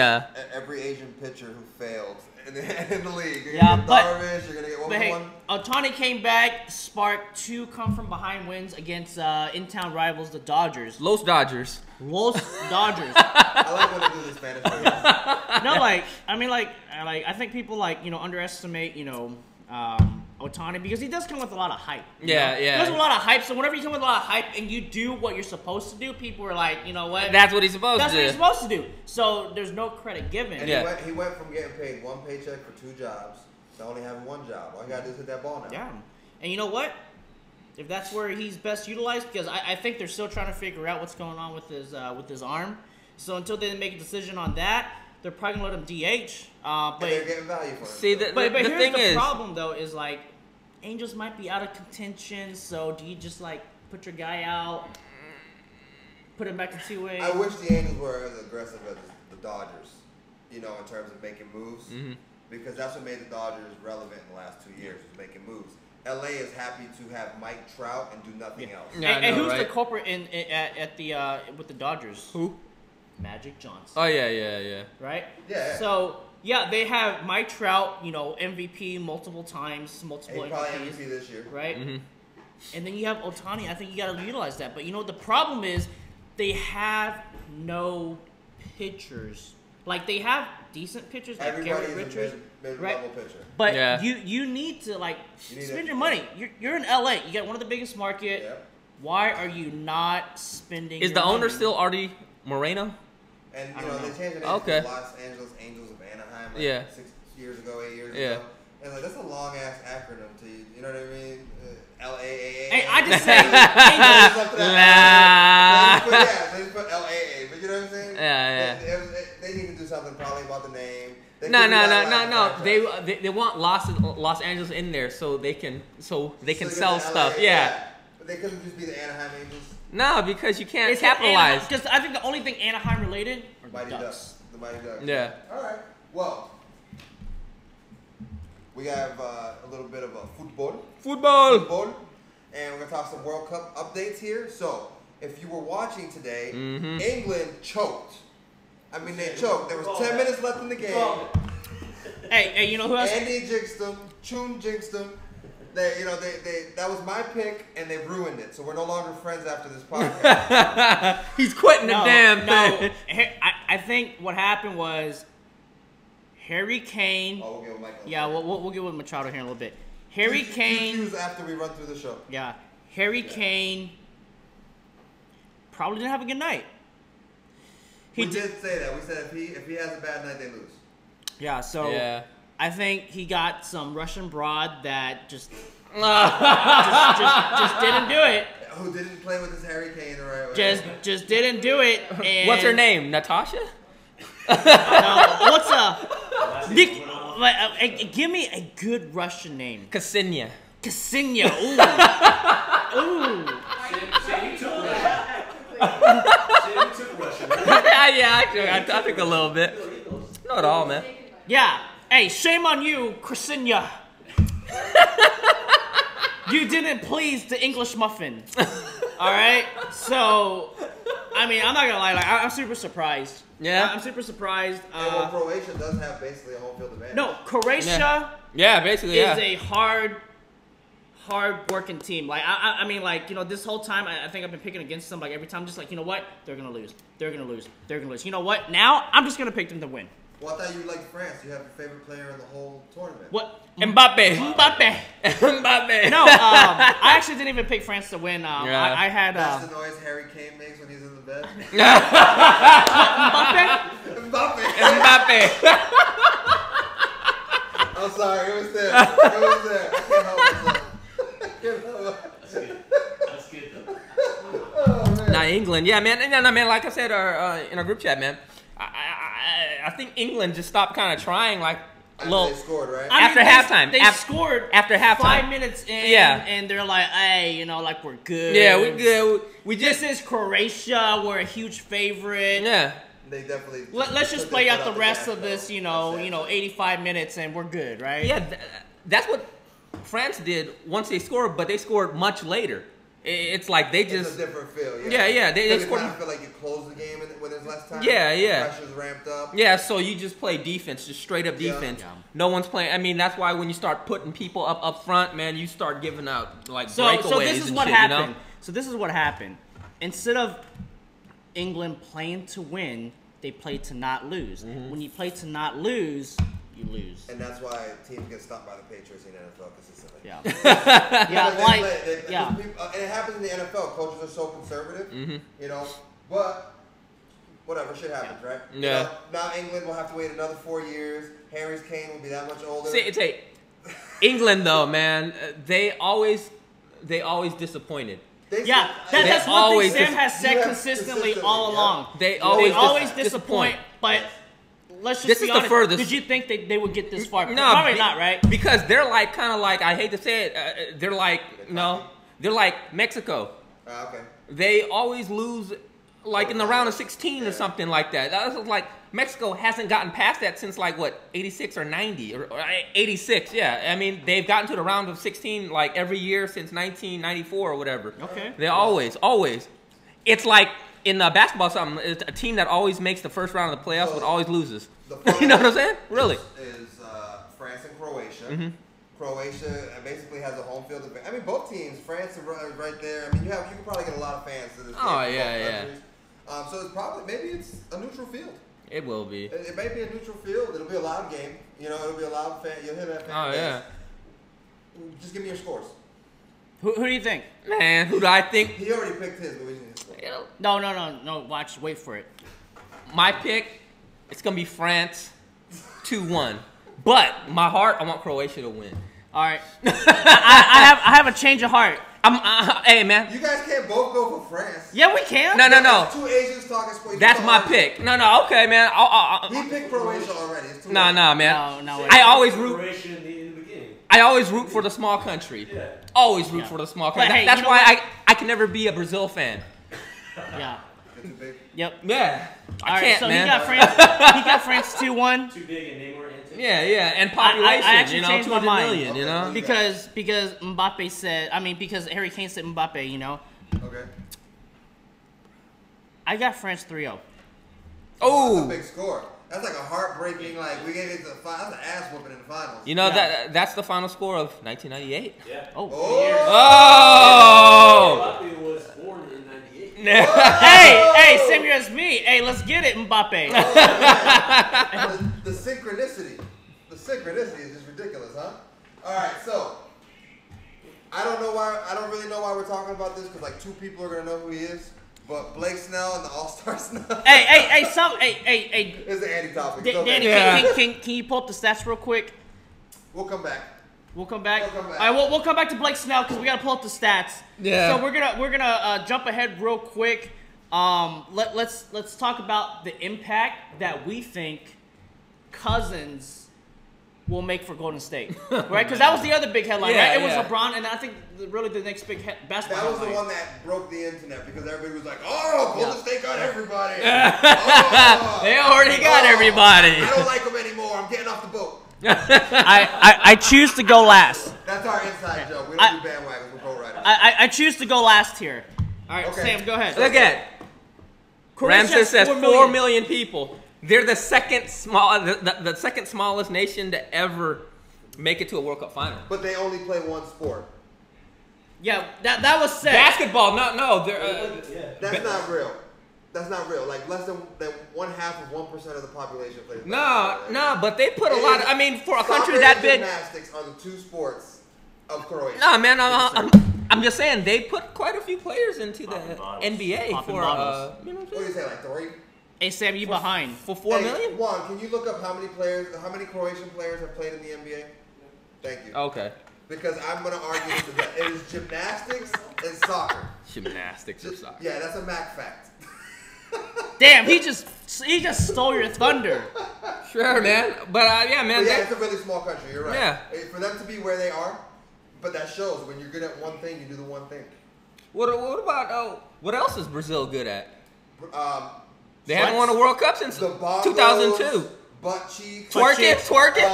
S4: Every Asian pitcher who failed in the league. You're
S2: yeah,
S4: gonna get
S2: but
S4: Darvish. You're gonna get one.
S2: Ohtani came back, sparked 2 come from behind wins against in-town rivals, the Dodgers.
S3: Los Dodgers.
S4: I like when they do the Spanish words.
S2: No, I think people underestimate, Ohtani because he does come with a lot of hype.
S3: Yeah.
S2: He comes with a lot of hype. So whenever you come with a lot of hype and you do what you're supposed to do, people are like, you know what?
S3: That's what he's supposed to do.
S2: That's what he's supposed to do. So there's no credit given.
S4: And he went from getting paid 1 paycheck for 2 jobs to only having 1 job. All you gotta do is hit that ball now.
S2: Yeah. And you know what? If that's where he's best utilized, because I think they're still trying to figure out what's going on with his arm. So until they make a decision on that, they're probably gonna let him DH. But
S4: they're getting value for him.
S3: See,
S2: but
S3: the
S2: here's
S3: thing
S2: the
S3: is,
S2: problem though is like Angels might be out of contention. So do you just like put your guy out, put him back in 2A?
S4: I wish the Angels were as aggressive as the Dodgers, in terms of making moves, because that's what made the Dodgers relevant in the last 2 years, was making moves. LA is happy to have Mike Trout and do nothing else.
S2: Yeah, and who's the culprit with the Dodgers?
S3: Who?
S2: Magic Johnson.
S3: Oh yeah.
S2: Right?
S4: Yeah.
S2: So yeah, they have Mike Trout, MVP multiple times, multiple
S4: and he probably
S2: MVPs,
S4: MVP this year.
S2: right? And then you have Ohtani. I think you got to utilize that. But the problem is they have no pitchers. Like they have decent pitchers like
S4: Everybody
S2: Garrett
S4: is
S2: Richards,
S4: a mid-level pitcher.
S2: but you need to spend your money. You're in LA. You got one of the biggest market.
S4: Yep.
S2: Why are you not spending?
S3: Is
S2: your
S3: the owner
S2: money?
S3: still Artie Moreno?
S4: And
S2: I don't know.
S4: they changed the name
S3: Okay.
S4: to Los Angeles Angels of Anaheim 6 years ago, 8 years ago. And that's a long ass acronym to you know what I mean? LAAA.
S2: Hey, I just say
S4: They just put LAA, but you know what I'm saying?
S3: Yeah.
S4: They need to do something probably about the name.
S3: No. They want Los Angeles in there so they can sell stuff. Yeah.
S4: But they couldn't just be the Anaheim Angels.
S3: No, because you can't capitalize.
S2: Because I think the only thing Anaheim related are
S4: Mighty
S2: the Ducks.
S4: The Mighty Ducks.
S3: Yeah.
S4: All right. Well, we have a little bit of a football, and we're gonna talk some World Cup updates here. So, if you were watching today, England choked. I mean, they choked. There was 10 minutes left in the game.
S2: Hey, you know who else?
S4: Andy jinxed them. Chun jinxed them. They that was my pick, and they ruined it. So we're no longer friends after this podcast.
S3: He's quitting the damn thing.
S2: I think what happened was Harry Kane.
S4: Oh, we'll give Michael.
S2: Yeah, we'll get with Machado here in a little bit. Harry Kane.
S4: Cues after we run through the show.
S2: Yeah, Harry Kane probably didn't have a good night.
S4: We did say that. We said if he has a bad night, they lose.
S2: Yeah, so I think he got some Russian broad that just didn't do it.
S4: Who didn't play with his Harry Kane the right way?
S2: Just didn't do it. And
S3: What's her name? Natasha?
S2: What's give me a good Russian name.
S3: Ksenia.
S2: Ksenia. Ooh.
S1: Jim took Russian.
S3: I took a little bit. Not at all, man.
S2: Yeah. Hey, shame on you, Ksenia. You didn't please the English muffin. All right. So, I mean, I'm not gonna lie. Like, I'm super surprised.
S3: Yeah.
S2: I'm super surprised.
S4: Well, Croatia does have basically a home field advantage.
S2: No, Croatia.
S3: Yeah, basically,
S2: is a hard working team. Like I mean, like, you know, this whole time I think I've been picking against them. Like every time, I'm just like, you know what? They're gonna lose. They're gonna lose. They're gonna lose. You know what? Now I'm just gonna pick them to win.
S4: Well, I thought you liked France. You have your favorite player in the whole tournament.
S2: What?
S3: Mbappe.
S2: No, I actually didn't even pick France to win. I had.
S4: That's the noise Harry Kane makes when he's in the bed.
S2: Mbappe.
S4: I'm sorry, it was there. I can't help myself.
S1: That's good though.
S4: Oh, man.
S3: Not England. Yeah, man. No, man. Like I said in our group chat, man. I think England just stopped kind of trying, like,
S4: After they scored, right?
S3: After halftime.
S2: They scored
S3: after halftime.
S2: 5 minutes in.
S3: Yeah.
S2: And they're like, hey, you know, like, we're good.
S3: Yeah, we're good.
S2: This is Croatia. We're a huge favorite.
S3: Yeah.
S4: They definitely.
S2: Let's just play out the rest of this, you know, 85 minutes, and we're good, right?
S3: Yeah, that's what France did once they scored, but they scored much later. It's like they just.
S4: It's a different feel.
S3: Yeah. They
S4: scored.
S3: scored.
S4: I feel like you close the game when there's less time.
S3: Yeah.
S4: Pressure's ramped up.
S3: Yeah, so you just play defense, just straight up defense.
S4: Yeah.
S3: No one's playing. I mean, that's why when you start putting people up front, man, you start giving out like breakaways
S2: So this is
S3: and
S2: what
S3: shit,
S2: happened.
S3: You know?
S2: So this is what happened. Instead of England playing to win, they played to not lose.
S3: Mm-hmm.
S2: When you play to not lose, you lose.
S4: And that's why teams get stopped by the Patriots in the NFL consistently.
S2: Yeah.
S4: And it happens in the NFL. Coaches are so conservative, you know. But whatever, shit happens, right?
S3: Yeah.
S4: You know, now England will have to wait another 4 years. Harry Kane will be that much older.
S3: See, England though, man, they always disappointed.
S2: That's one thing Sam has said consistently all along.
S3: They
S2: always disappoint, but let's just be honest.
S3: Furthest.
S2: Did you think they would get this far?
S3: No,
S2: probably not, right?
S3: Because they're like kind of like, I hate to say it, they're like they're like Mexico.
S4: Okay.
S3: They always lose like in the round of 16 or something like that. That's like Mexico hasn't gotten past that since like what 86 or 90 or 86. Yeah, I mean they've gotten to the round of 16 like every year since 1994 or whatever.
S2: Okay.
S3: They always. It's like in basketball, something. It's a team that always makes the first round of the playoffs but always loses. You know what I'm saying? Really?
S4: Is France and Croatia. Croatia basically has a home field advantage. I mean, both teams. France is right there. I mean, you can probably get a lot of fans to this game.
S3: Oh yeah.
S4: So it's probably maybe it's a neutral field.
S3: It will be.
S4: It may be a neutral field. It'll be a loud game. You know, it'll be a loud fan. You'll hear that fan base.
S3: Yeah.
S4: Just give me your scores.
S2: Who do you think?
S3: Man, who do I think?
S4: He already picked his, but we need his score.
S2: No. Watch. Wait for it.
S3: My pick, it's gonna be France 2-1. But my heart, I want Croatia to win.
S2: All right. I have a change of heart.
S3: Hey man.
S4: You guys can't both go for France.
S2: Yeah, we can.
S3: No.
S4: Two Asians talking sports.
S3: That's my pick. No. Okay, man.
S4: He picked Croatia already. It's too
S3: No,
S4: late.
S3: man.
S2: No.
S3: I always root.
S1: Croatia in the beginning.
S3: I always root for the small country.
S1: Yeah.
S3: Always root for the small country.
S2: But hey,
S3: That's
S2: you know
S3: why I can never be a Brazil fan.
S2: Yeah.
S4: Too big.
S2: Yep.
S3: Yeah.
S2: All right,
S3: can't,
S2: so
S3: man.
S2: he got France 2-1.
S1: Too big and Neymar into.
S3: Yeah. And population,
S2: I actually changed my
S3: 200
S2: mind.
S3: million, you know?
S2: Because Mbappe said, because Harry Kane said Mbappe, you know.
S4: Okay.
S2: I got France 3-0.
S3: Oh.
S4: That's a big score. That's like a heartbreaking, like, we gave it to the final. That's an ass whooping in the finals.
S3: You know,
S2: Yeah.
S3: that's the final score of 1998.
S1: Yeah.
S2: Oh.
S3: Oh!
S1: Mbappe was born in '98.
S2: Hey, same year as me. Hey, let's get it, Mbappe.
S4: The synchronicity. The synchronicity is just ridiculous, huh? All right, so I don't really know why we're talking about this because like two people are gonna know who he is. But Blake Snell and the All-Star Snell.
S2: Hey.
S4: It's an anti-topic.
S2: Danny, can you pull up the stats real quick?
S4: We'll come back.
S2: We'll come back.
S4: We'll come back.
S2: All right, we'll come back to Blake Snell because we gotta pull up the stats.
S3: Yeah.
S2: So we're gonna jump ahead real quick. Let's talk about the impact that we think Cousins will make for Golden State, right? Because that was the other big headline,
S3: Yeah,
S2: right? It was
S3: yeah.
S2: LeBron, and I think really the next big basketball.
S4: That was the
S2: headline.
S4: one that broke the internet because everybody was like, "Oh, Golden
S2: Yeah.
S4: State got everybody. Oh,
S3: They already got everybody.
S4: I don't like them anymore. I'm getting off the boat."
S2: I choose to go last.
S4: That's our inside joke. We don't do bandwagons. We're boat riders.
S2: I choose to go last here. All right,
S4: Okay.
S2: Sam, go ahead.
S3: Look at
S2: Croatia
S3: Ramses
S2: has
S3: says
S2: 4
S3: 4 million people. They're the second the second smallest nation to ever make it to a World Cup final.
S4: But they only play one sport.
S2: Yeah, that was said.
S3: Basketball, no, they're
S4: That's not real. That's not real. Like less than 1/2 of the population plays.
S3: no, but they put a lot. I mean, for a country
S4: Soccer
S3: that
S4: and
S3: big.
S4: gymnastics are the two sports of Croatia.
S3: No, man, I'm just saying they put quite a few players into the NBA
S2: Popping
S3: for
S2: bottles.
S3: you know what I'm
S4: What do you
S3: saying?
S4: say, like 3?
S2: Hey, Sam, you behind?
S3: For 4 million?
S4: Juan, can you look up how many Croatian players have played in the NBA? Thank you.
S3: Okay.
S4: Because I'm going to argue to that. It is gymnastics and soccer.
S3: Gymnastics or soccer.
S4: Yeah, that's a Mac fact.
S2: Damn, he just stole your thunder.
S3: Sure, man. But yeah, man.
S4: But yeah, it's a really small country. You're right.
S3: Yeah.
S4: For them to be where they are, but that shows when you're good at one thing, you do the one thing.
S3: What about what else is Brazil good at? They haven't
S2: What?
S3: won a World Cup since
S4: The bongos,
S3: 2002.
S4: butt cheeks.
S3: Twerk it, twerk it.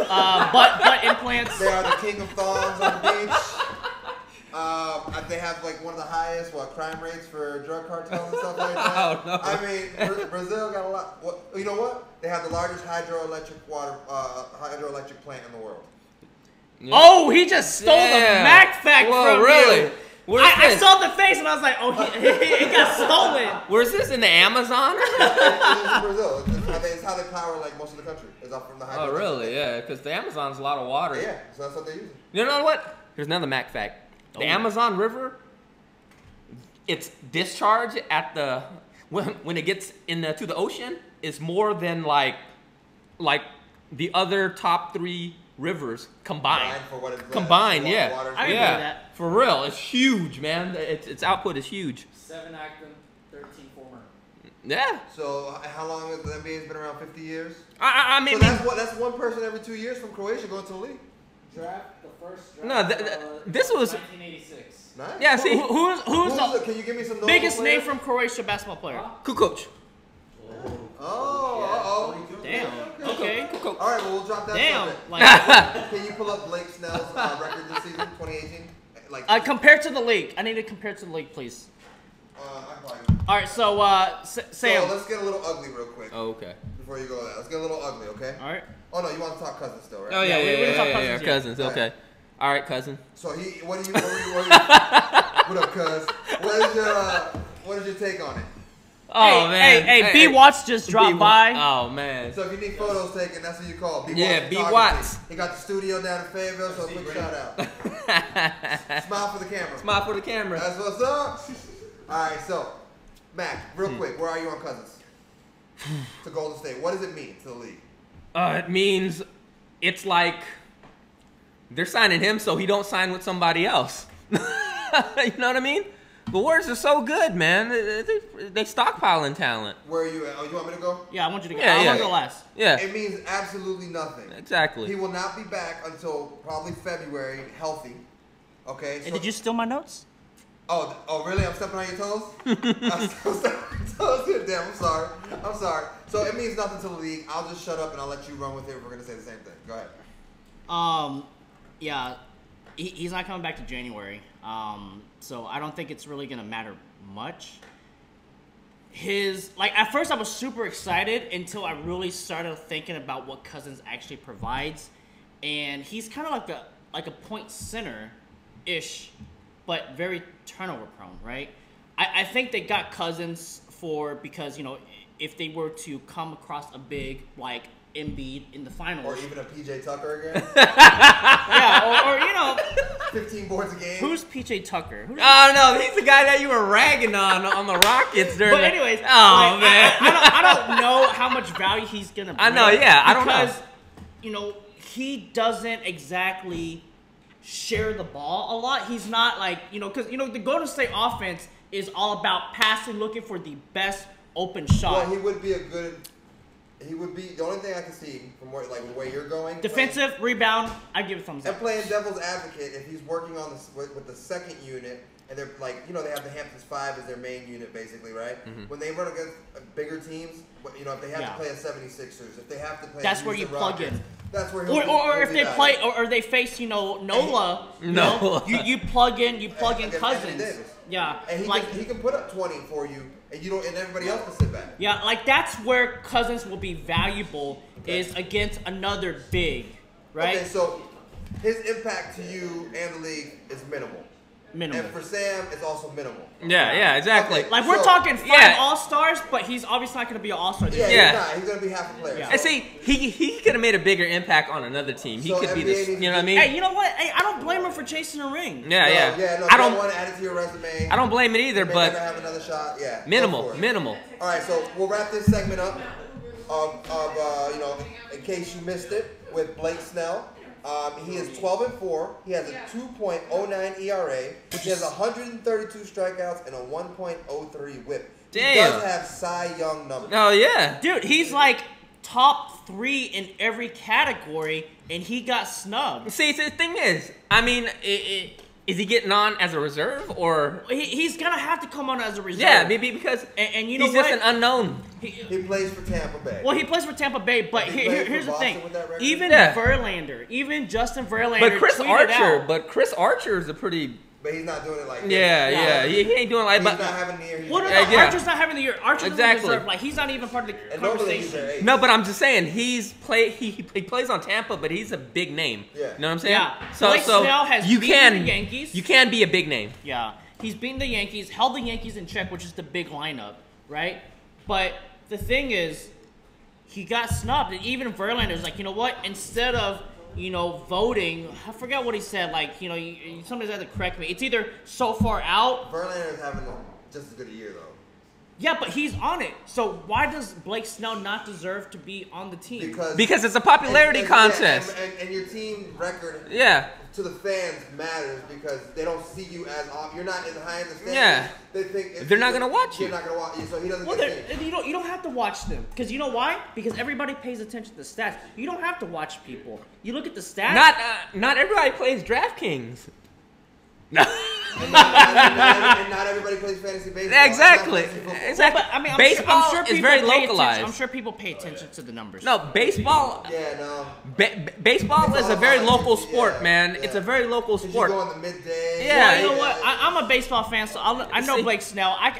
S2: Butt implants.
S4: They are the king of thongs on the beach. They have like one of the highest crime rates for drug cartels and stuff like that.
S3: Oh, no.
S4: I mean, Brazil got a lot. You know what? They have the largest hydroelectric plant in the world.
S3: Yeah.
S2: Oh, he just stole the
S3: Yeah.
S2: Mac fact
S3: Whoa,
S2: from
S3: really?
S2: you.
S3: Where's
S2: I
S3: this?
S2: saw the face and I was like, oh, he got stolen.
S3: Where's this in the Amazon?
S4: It's in Brazil. It's how they power like most of the country. Is up from the hydroelectric.
S3: Oh, really? Yeah, because the Amazon's a lot of water.
S4: Yeah, so that's what they use.
S3: You know what? Here's another Mac fact. The Amazon River, its discharge at the when it gets to the ocean is more than like the other top 3 rivers combined.
S4: For what it's
S3: Combined,
S4: it's a lot of
S3: yeah.
S4: water.
S2: I agree
S3: Yeah,
S2: with that.
S3: for real. It's huge, man. Its output is huge.
S5: 7 active, 13 former.
S3: Yeah.
S4: So how long has the NBA been around? 50 years.
S3: I mean,
S4: So that's one person every 2 years from Croatia going to the league.
S5: The first draft.
S3: No, this was-
S5: 1986.
S4: Nice.
S3: yeah. See,
S2: Who's the
S4: Can you give me some notable
S2: biggest name
S4: players?
S2: from Croatia basketball player?
S3: Kukoc.
S4: Oh,
S2: Damn. Okay.
S3: Kukoc.
S4: All right, well, we'll drop that.
S2: Damn.
S4: subject.
S2: Like,
S4: Can you pull up Blake Snell's record this season, 2018? Like,
S2: compared to the league, I need to compare to the league, please.
S4: I'm fine.
S2: All right, so Sam.
S4: So let's get a little ugly real quick
S3: Oh, okay.
S4: before you go there. Let's get a little ugly, okay?
S2: All right.
S4: Oh no, you want to talk cousins still, right?
S3: Oh
S2: Yeah,
S3: yeah,
S2: we
S3: yeah,
S2: can talk
S3: yeah,
S2: cousins, yeah.
S3: cousins. Okay. All right, cousin.
S4: So what up, cuz? What is your take on it?
S3: Oh
S2: hey,
S3: man.
S2: Hey, B Watts just dropped by.
S3: Oh man.
S4: So if you need photos taken, that's what you call B.
S3: Yeah,
S4: Watts
S3: B.
S4: Photography.
S3: Watts.
S4: He got the studio down in Fayetteville, so quick shout out. Smile for the camera.
S3: Smile for the camera.
S4: That's what's up. All right, so Mac, real quick, where are you on cousins? To Golden State, what does it mean to the league?
S3: It means it's like they're signing him so he don't sign with somebody else. You know what I mean? The Warriors are so good, man. They stockpiling talent.
S4: Where are you at? Oh, you want me to go?
S2: Yeah, I want you to go.
S3: Yeah,
S2: I
S3: yeah.
S2: want to go last.
S3: Yeah,
S4: It means absolutely nothing.
S3: exactly.
S4: He will not be back until probably February, healthy. Okay.
S2: Hey,
S4: So,
S2: did you steal my notes?
S4: Oh, really? I'm stepping on your toes? I'm stepping on your toes? Damn, I'm sorry. So it means nothing to the league. I'll just shut up and I'll let you run with it if we're going to say the same thing. Go ahead.
S2: Yeah, he's not coming back to January. So I don't think it's really gonna matter much. At first I was super excited until I really started thinking about what Cousins actually provides, and he's kind of like a point center ish, but very turnover prone, right? I think they got Cousins because if they were to come across a big like Embiid in the finals,
S4: Or even a PJ Tucker again.
S2: yeah, or
S4: 15 boards a game.
S2: who's PJ Tucker?
S3: Oh no, he's the guy that you were ragging on the Rockets during.
S2: But anyways,
S3: oh man,
S2: I don't know how much value he's gonna bring.
S3: I know, yeah, I don't know.
S2: Because, he doesn't exactly share the ball a lot. He's not because the Golden State offense is all about passing, looking for the best open shot.
S4: Well, he would be a good He would be the only thing I can see from where you're going.
S2: Defensive, rebound, I give it a thumbs
S4: And
S2: up.
S4: playing devil's advocate, if he's working on this with the second unit, and they're they have the Hamptons 5 as their main unit, basically, right? When they run against bigger teams, if they have to play a 76ers, if they have to play,
S2: That's where you plug in.
S4: That's where
S2: Or if they play, or they face, Nola. You plug in Cousins. Yeah,
S4: and he can put up 20 for you, and and everybody else can sit back.
S2: Yeah, that's where Cousins will be valuable is against another big, right?
S4: Okay, so his impact to you and the league is minimal.
S2: Minimal.
S4: And for Sam, it's also minimal.
S3: Yeah, exactly.
S4: Okay.
S2: Like we're talking 5 All-Stars, but he's obviously not going to be an All-Star.
S4: Yeah, he's going to be half a player.
S2: Yeah.
S4: So.
S3: And see, he could have made a bigger impact on another team. He could be the, you know what I mean?
S2: Hey, you know what? Hey, I don't blame him for chasing a ring.
S4: No,
S3: I don't
S4: want to add it to your resume.
S3: I don't blame it either, but
S4: never have another shot. Yeah,
S3: minimal.
S4: All right, so we'll wrap this segment up of in case you missed it, with Blake Snell. He is 12-4. He has a 2.09 ERA. He has 132 strikeouts and a 1.03 WHIP.
S3: Damn.
S4: He does have Cy Young numbers.
S3: Oh yeah,
S2: dude, he's like top 3 in every category, and he got snubbed.
S3: See, the thing is, I mean, is he getting on as a reserve or?
S2: He's gonna have to come on as a reserve.
S3: Yeah, maybe because
S2: and you know
S3: he's
S2: what?
S3: just an unknown.
S4: He plays for Tampa Bay.
S2: Well, he plays for Tampa Bay, but here's the thing. Even Verlander, even Justin Verlander,
S3: But Chris Archer is a pretty.
S4: But he's not doing it like this.
S3: Yeah. He ain't doing it like.
S4: He's not having the year.
S2: Archer's not having the year. Archer doesn't deserve. Like he's not even part of the conversation.
S3: No, but I'm just saying he plays on Tampa, but he's a big name.
S4: Yeah.
S3: You know what I'm saying?
S2: Yeah.
S3: So
S2: Blake Snell has beaten the Yankees.
S3: You can be a big name.
S2: Yeah. He's beaten the Yankees, held the Yankees in check, which is the big lineup, right? But the thing is, he got snubbed, and even Verlander's like, you know what? Instead of voting, I forgot what he said. Like, somebody's had to correct me. It's either so far out.
S4: Verlander's having just as good a year though.
S2: Yeah, but he's on it. So why does Blake Snell not deserve to be on the team?
S3: Because it's a popularity contest.
S4: And your team record.
S3: Yeah.
S4: To the fans matters because they don't see you as off. You're not in the high end of the standings.
S3: Yeah.
S4: They think
S3: they're not gonna watch you.
S4: They're not gonna watch you, so he doesn't.
S2: Well, you don't have to watch them because you know why? Because everybody pays attention to the stats. You don't have to watch people. You look at the stats.
S3: Not everybody plays DraftKings.
S4: No. and not everybody plays fantasy baseball.
S3: Exactly.
S2: But, I mean,
S3: baseball
S2: I'm sure
S3: is very localized.
S2: I'm sure people pay attention to the numbers.
S3: No, baseball.
S4: Yeah, no.
S3: Baseball is a very local sport, man. Yeah. It's a very local sport.
S4: You go on the midday.
S3: Yeah.
S2: Well, you know what? I'm a baseball fan, so I know Blake Snell. I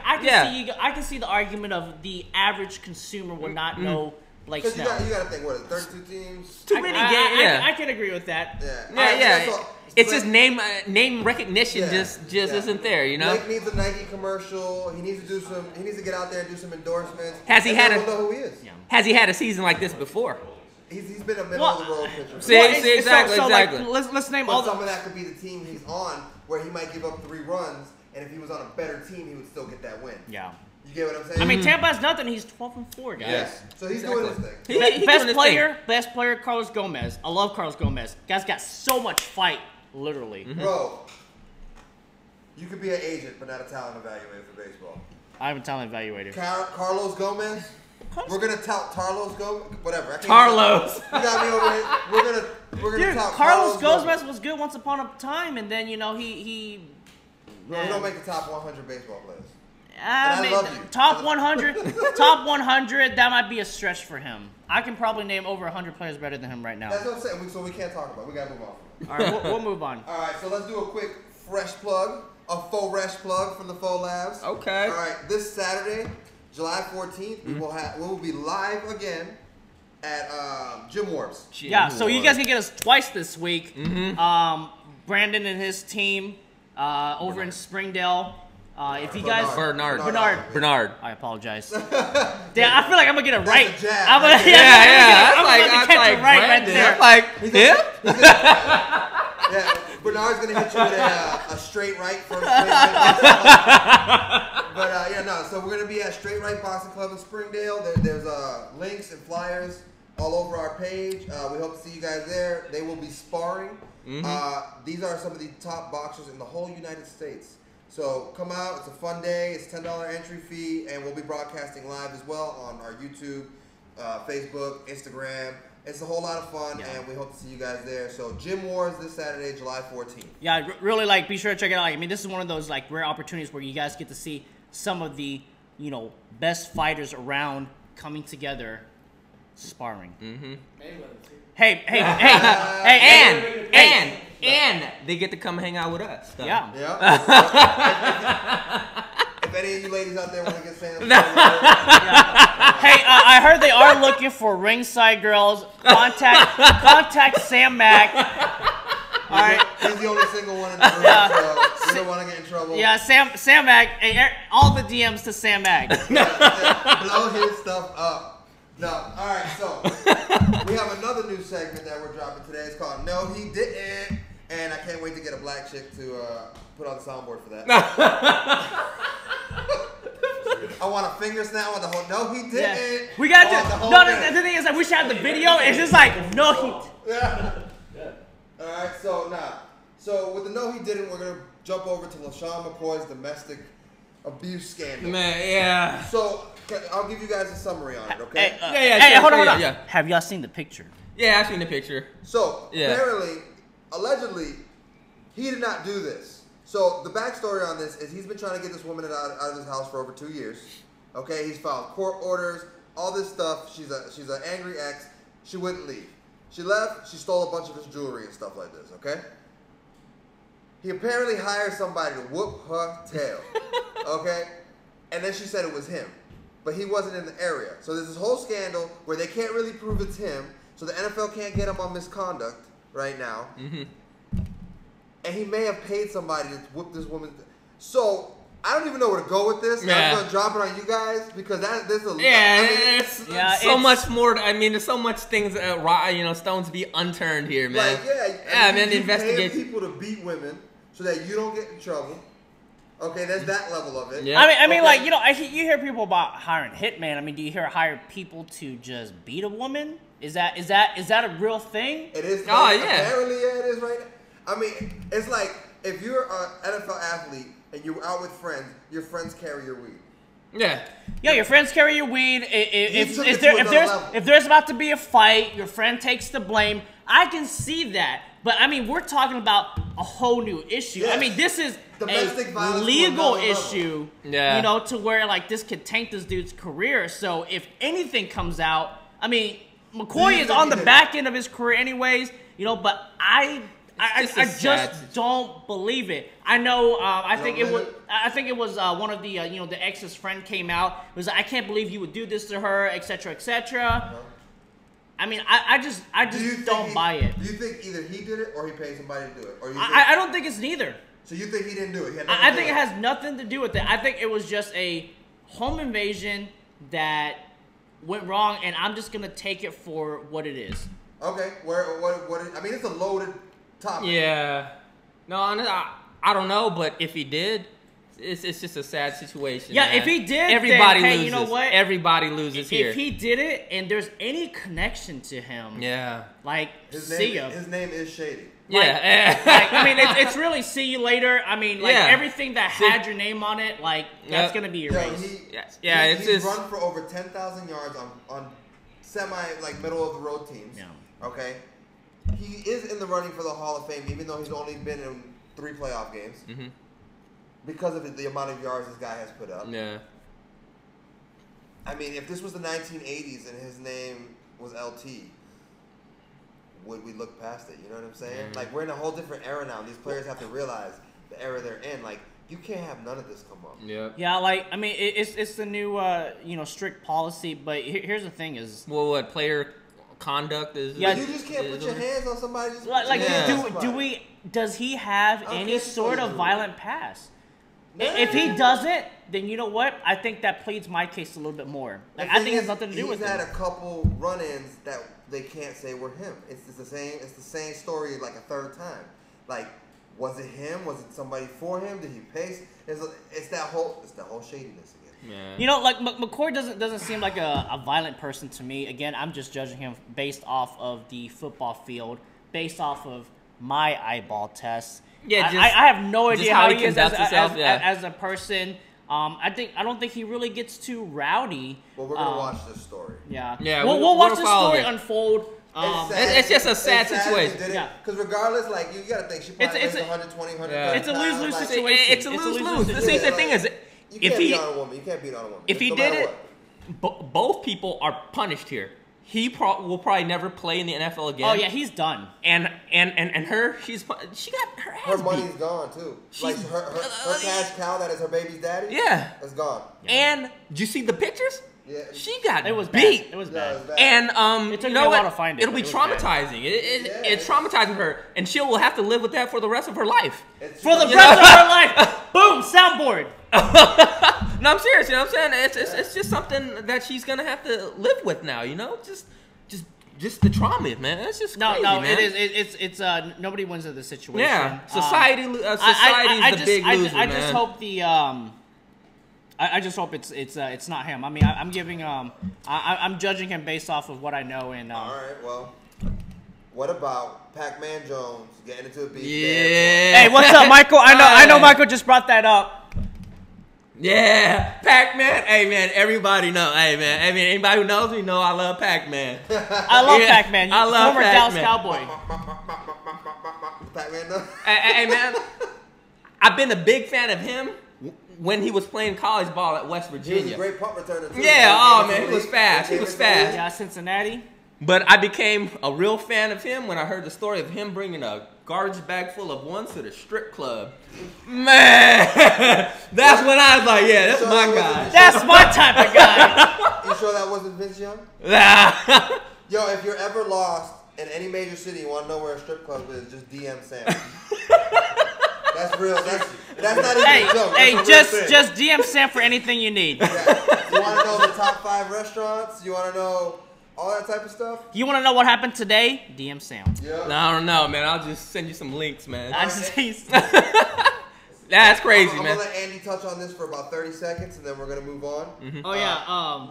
S2: can see the argument of the average consumer would not know Blake Snell.
S4: You got to think, what is it, 32 teams?
S3: Too many games.
S2: I can agree with that.
S3: Yeah. It's just name recognition just isn't there, you know.
S4: Blake needs a Nike commercial. He needs to get out there and do some endorsements.
S3: Has he had
S4: know who he is?
S2: Yeah.
S3: Has he had a season like this before?
S4: He's been a middle of the road pitcher.
S3: See, exactly.
S2: Like, let's name all.
S4: Some of that could be the team he's on, where he might give up 3 runs, and if he was on a better team, he would still get that win.
S2: Yeah.
S4: You get what I'm saying?
S2: I mean, Tampa has nothing. He's 12-4, guys.
S4: Yes. So he's doing his thing.
S2: Best player, Carlos Gomez. I love Carlos Gomez. Guy's got so much fight, literally.
S4: Bro, you could be an agent, but not a talent evaluator for baseball.
S2: I'm a talent evaluator.
S4: Carlos Gomez. We're gonna tout Carlos Gomez. Whatever.
S2: Carlos.
S4: You got me over here. We're gonna tout
S2: Carlos Gomez was good once upon a time, and then he.
S4: No, he don't make the top 100 baseball players.
S2: I love you. Top 100, top 100. That might be a stretch for him. I can probably name over 100 players better than him right now.
S4: That's what I'm saying. So we can't talk about it. We gotta move on.
S2: All right, we'll move on.
S4: All right, so let's do a quick fresh plug, a faux fresh plug from the Faux Labs.
S3: Okay.
S4: All right, this Saturday, July 14th, we will be live again at Gym Wars.
S2: So you guys can get us twice this week. Brandon and his team over in Springdale. If you guys
S3: Bernard.
S2: I apologize. Damn, I feel like I'm gonna get it right. I'm gonna catch it right there.
S3: Like him?
S4: Yeah, Bernard's gonna hit you with a straight right from. But so we're gonna be at Straight Right Boxing Club in Springdale. There's links and flyers all over our page. We hope to see you guys there. They will be sparring. These are some of the top boxers in the whole United States. So come out. It's a fun day. It's $10 entry fee, and we'll be broadcasting live as well on our YouTube Facebook, Instagram. It's a whole lot of fun, and we hope to see you guys there. So, Gym Wars this Saturday, July 14th.
S2: Yeah, really, like, be sure to check it out. Like, I mean, this is one of those, like, rare opportunities where you guys get to see some of the, you know, best fighters around coming together, sparring.
S3: Mm-hmm.
S2: Hey,
S3: and they get to come hang out with us. So.
S2: Yeah.
S4: If any of you ladies out there want to get Sam,
S2: Hey, I heard they are looking for ringside girls. Contact Sam Mack. All right.
S4: He's the only single one in the room, so you don't want to get in trouble.
S2: Yeah, Sam Mack. Hey, all the DMs to Sam Mack.
S4: Blow his stuff up. No, all right. So we have another new segment that we're dropping today. It's called "No, He Didn't," and I can't wait to get a black chick to put on the soundboard for that. I want a finger snap. I want the whole. No, he didn't.
S2: Yeah. We got to. No, the thing is that we should have the video. It's just like no, he.
S4: Yeah. All right. So with the no, he didn't. We're gonna jump over to LaShawn McCoy's domestic abuse scandal.
S3: Man, yeah.
S4: So I'll give you guys a summary on it. Okay.
S2: Hey, hold on.
S3: Yeah.
S2: Have y'all seen the picture?
S3: Yeah, I've seen the picture.
S4: So apparently, allegedly, he did not do this. So the backstory on this is he's been trying to get this woman out of his house for over 2 years. Okay, he's filed court orders, all this stuff. She's an angry ex. She wouldn't leave. She left. She stole a bunch of his jewelry and stuff like this. Okay. He apparently hired somebody to whoop her tail. Okay, and then she said it was him, but he wasn't in the area. So there's this whole scandal where they can't really prove it's him. So the NFL can't get him on misconduct right now.
S3: Mm-hmm.
S4: And he may have paid somebody to whoop this woman. So I don't even know where to go with this.
S3: Yeah.
S4: I'm gonna drop it on you guys because there's a
S3: it's so much more. I mean, there's so much things. Stones to be unturned here, man.
S4: Like,
S3: man. The
S4: you
S3: investigation.
S4: paying people to beat women so that you don't get in trouble. Okay, there's that level of it.
S2: Yeah. I mean, like, you know, you hear people about hiring hitman. I mean, do you hire people to just beat a woman? Is that a real thing?
S4: It is.
S3: Oh, yeah.
S4: Apparently, yeah, it is right now. I mean, it's like if you're an NFL athlete and you're out with friends, your friends carry your weed.
S3: Yeah.
S2: Yeah, your friends carry your weed. If there's about to be a fight, your friend takes the blame. I can see that. But, I mean, we're talking about a whole new issue.
S4: Yes.
S2: I mean, this is
S4: domestic
S2: a legal issue,
S3: yeah.
S2: You know, to where, like, this could tank this dude's career. So, if anything comes out, I mean, McCoy is on the back end of his career anyways, you know, but I just don't believe it. I know. I think it was one of the the ex's friend came out. It was like, I can't believe you would do this to her, etc., etc.
S4: Uh-huh.
S2: I mean, I just don't buy it.
S4: Do you think either he did it or he paid somebody to do it? Or you
S2: I don't think it's neither.
S4: So you think he didn't do it?
S2: I think it has nothing to do with it. I think it was just a home invasion that went wrong, and I'm just gonna take it for what it is.
S4: Okay. I mean, it's a loaded topic.
S3: Yeah. No, I don't know, but if he did, it's just a sad situation.
S2: Yeah,
S3: man.
S2: if he did,
S3: everybody
S2: then,
S3: loses.
S2: hey, you know what?
S3: Everybody loses here.
S2: If he did it, and there's any connection to him,
S3: yeah,
S2: like
S4: His
S2: see
S4: name is Shady.
S3: Yeah.
S2: Like, I mean, it's really see you later. I mean, like,
S3: Yeah.
S2: everything that had your name on it, like, that's going to be erased.
S4: He's run for over 10,000 yards on middle of the road teams.
S2: Yeah.
S4: Okay. He is in the running for the Hall of Fame, even though he's only been in 3 playoff games.
S3: Mm-hmm.
S4: Because of the amount of yards this guy has put up.
S3: Yeah.
S4: I mean, if this was the 1980s and his name was LT, would we look past it? You know what I'm saying?
S3: Mm-hmm.
S4: Like, we're in a whole different era now. These players have to realize the era they're in. Like, you can't have none of this come up.
S3: Yeah.
S2: Yeah, like, I mean, it's the new, strict policy. But here's the thing is,
S3: Well, what player conduct is?
S2: Yeah.
S4: You just can't put your hands on somebody. Just
S2: like,
S3: Yeah.
S2: does he have
S4: I don't
S2: any
S4: care
S2: sort
S4: if
S2: of
S4: he
S2: violent past?
S4: No.
S2: If he doesn't, then you know what? I think that pleads my case a little bit more. Like, I think it has nothing to do with
S4: He's had
S2: it.
S4: a couple run-ins that they can't say were him. It's the same story like a third time. Like, was it him? Was it somebody for him? Did he pay? It's that whole shadiness again.
S3: Yeah.
S2: You know, like McCoy doesn't seem like a violent person to me. Again, I'm just judging him based off of the football field, based off of my eyeball tests.
S3: Yeah,
S2: I have no idea how he is
S3: conducts himself,
S2: as a person. I don't think he really gets too rowdy.
S4: Well, we're gonna watch this story.
S2: Yeah.
S3: Yeah,
S2: We'll watch the
S3: follow
S2: story
S3: it.
S2: unfold.
S3: It's just a sad situation.
S2: Yeah.
S4: Because regardless, like, you gotta think, she probably
S2: It's
S4: weighs
S2: a-
S4: 120, 130
S3: Yeah.
S2: It's a lose-lose
S4: pounds, like,
S2: situation.
S3: It's a lose-lose.
S2: situation.
S3: See, the thing is,
S4: You
S3: if
S4: can't
S3: he
S4: beat on a woman. You can't beat on a woman.
S3: if he
S4: no
S3: did
S4: matter
S3: it,
S4: what.
S3: both people are punished here. He will probably never play in the NFL again.
S2: Oh yeah, he's done.
S3: And her, she got her
S4: Her
S3: ass
S4: money's
S3: beat.
S4: gone too. Like
S3: She's-
S4: her cash cow that is her baby's daddy.
S3: Yeah.
S4: It's gone.
S3: And did you see the pictures?
S4: Yeah.
S3: She got
S2: It was
S3: beat.
S2: bad. It was
S4: Yeah,
S2: bad.
S4: it's bad.
S3: And
S2: It took
S3: you
S2: me
S3: know
S2: a while
S3: what?
S2: to find it,
S3: It'll be
S2: but it was bad.
S3: traumatizing.
S4: Yeah.
S3: It's traumatizing her, and she will have to live with that for the rest of her life.
S4: It's
S2: For the
S4: just-
S2: rest of her life. Boom, soundboard.
S3: No, I'm serious. You know what I'm saying? It's just something that she's gonna have to live with now. You know, just the trauma, man. It's just crazy,
S2: No,
S3: man.
S2: it is. It's nobody wins in this situation.
S3: Yeah, society. Society's the big loser,
S2: I
S3: man.
S2: just hope the I just hope it's not him. I mean, I'm giving I'm judging him based off of what I know and
S4: All right. Well, what about Pac-Man Jones getting into a beef?
S3: Yeah.
S2: Hey, what's up, Michael? I know Michael just brought that up.
S3: Yeah, Pac-Man. Hey, man, everybody know. Hey, man. I mean, anybody who knows me know I love Pac-Man.
S2: I love
S3: Yeah,
S2: Pac-Man.
S3: I love
S2: Former
S3: Pac-Man.
S2: Dallas Cowboy.
S4: Pac-Man though.
S3: Hey, man, I've been a big fan of him when he was playing college ball at West
S4: He was
S3: Virginia.
S4: a great punt returner too.
S3: Yeah, oh, man, he
S4: He
S3: was fast. He
S4: came
S3: was
S4: into the
S3: fast.
S4: league.
S2: Yeah, Cincinnati.
S3: But I became a real fan of him when I heard the story of him bringing a garbage bag full of ones to the strip club. Man, that's when I was like, yeah, that's my guy.
S2: That's my type of guy.
S4: You sure that wasn't Vince Young? Yo, if you're ever lost in any major city, you want to know where a strip club is, just DM Sam. That's real. That's not even
S2: Hey,
S4: a joke.
S2: hey,
S4: That's a real thing.
S2: just DM Sam for anything you need.
S4: Yeah. You want to know the top 5 restaurants? You want to know all that type of stuff?
S2: You want to know what happened today? DM Sam.
S4: Yeah.
S3: I don't know, man. I'll just send you some links, man.
S2: I just
S3: That's crazy,
S4: I'm
S3: man.
S4: gonna let Andy touch on this for about 30 seconds, and then we're gonna move on.
S2: Oh yeah.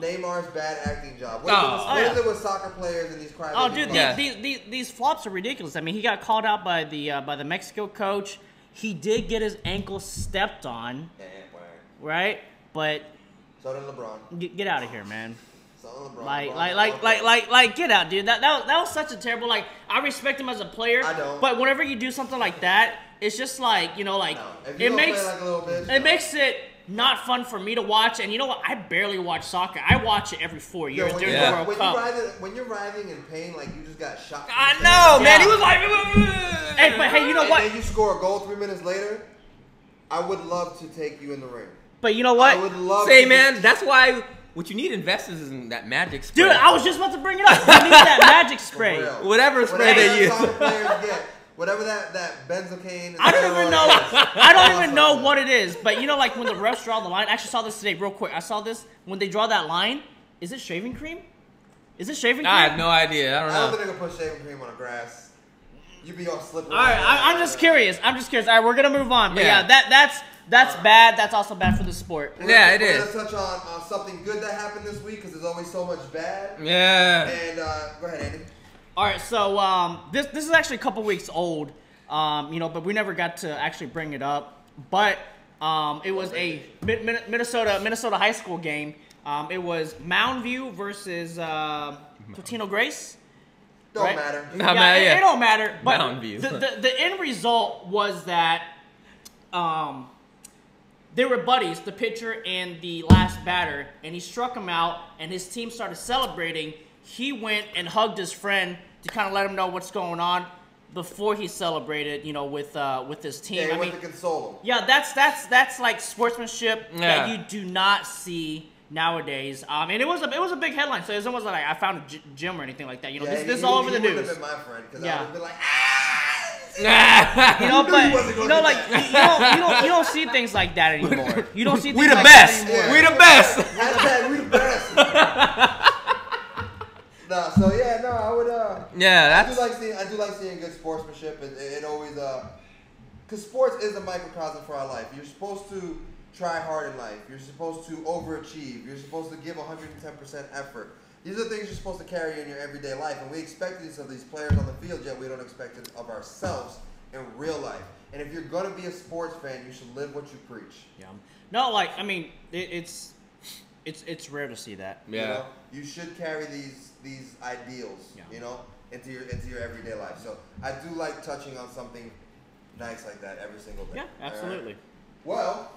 S4: Neymar's bad acting job.
S3: Oh.
S4: What is it with soccer players and these crybaby?
S2: Oh, dude,
S3: Yeah.
S2: these flops are ridiculous. I mean, he got called out by the Mexico coach. He did get his ankle stepped on,
S4: Yeah,
S2: right? But
S4: so did LeBron.
S2: get out of here, man.
S4: So did LeBron.
S2: Like, get out, dude. That was such a terrible. Like, I respect him as a player.
S4: I don't.
S2: But whenever you do something like that, it's just like, you know, like
S4: No. If you
S2: it
S4: don't
S2: makes
S4: play like a little bitch,
S2: it
S4: no.
S2: makes it not fun for me to watch. And you know what? I barely watch soccer. I watch it every 4 years during the World Cup.
S4: When you're writhing in pain like you just got shot. from
S3: I
S4: the
S3: know,
S4: stand,
S3: man.
S2: Yeah.
S3: He was like,
S2: Hey, but hey, you know
S4: and
S2: what?
S4: then you score a goal 3 minutes later, I would love to take you in the ring.
S2: But you know
S4: I
S2: what?
S4: would love
S3: say,
S4: to
S3: man, that's why what you need investors is in that magic spray.
S2: Dude, I was just about to bring it up. You need that magic
S4: For
S2: spray.
S4: real.
S3: Whatever spray
S4: Whatever
S3: they use.
S4: soccer players get, whatever that benzocaine.
S2: I don't even know. I don't even know what
S4: it
S2: it is. But you know, like when the refs draw the line. I actually saw this today, real quick. I saw this when they draw that line. Is it shaving cream? Is it shaving cream?
S3: I have no idea. I
S4: I
S3: don't
S4: don't
S3: know.
S4: think they can put shaving cream on a grass. You be all slippery.
S2: All right, I'm just curious. All right, we're gonna move on. But
S3: Yeah.
S2: yeah, that's bad. That's also bad for the sport.
S3: Yeah, it
S4: We're
S3: is.
S4: gonna touch on something good that happened this week because there's always so much bad.
S3: Yeah.
S4: And go ahead, Andy.
S2: All right, so this is actually a couple weeks old, but we never got to actually bring it up. But it was a Minnesota high school game. It was Mound View versus Totino Grace.
S4: Don't
S2: Right?
S4: matter.
S3: No,
S2: Yeah,
S3: man, yeah.
S2: it don't matter. But
S3: Mound View.
S2: the end result was that they were buddies, the pitcher and the last batter, and he struck him out, and his team started celebrating. He went and hugged his friend to kind of let him know what's going on before he celebrated, with his team.
S4: Yeah, he
S2: I
S4: went
S2: mean,
S4: to console him.
S2: yeah, that's like sportsmanship
S3: Yeah.
S2: that you do not see nowadays. And it was a big headline, so it was almost like I found a gym or anything like that.
S4: Yeah,
S2: this is all over the
S4: He wouldn't
S2: news.
S4: have been my friend because
S2: Yeah.
S4: I would have been like,
S2: You know,
S4: knew he
S2: but
S4: wasn't
S2: you
S4: gonna
S2: know,
S4: do
S2: like
S4: that.
S2: you don't see things like that anymore. You don't see things
S3: We the
S2: like
S3: best.
S2: that anymore.
S3: We the best.
S4: hashtag we the best. No, so yeah, no, I would.
S3: Yeah,
S4: I do like seeing good sportsmanship. It always because sports is a microcosm for our life. You're supposed to try hard in life. You're supposed to overachieve. You're supposed to give 110% effort. These are things you're supposed to carry in your everyday life, and we expect these of these players on the field, yet we don't expect it of ourselves in real life. And if you're gonna be a sports fan, you should live what you preach.
S2: Yeah. No, like I mean, it's rare to see that.
S3: Yeah.
S4: You know? You should carry these ideals, you know, into your everyday life. So I do like touching on something nice like that every single day.
S2: Yeah, absolutely.
S4: Well,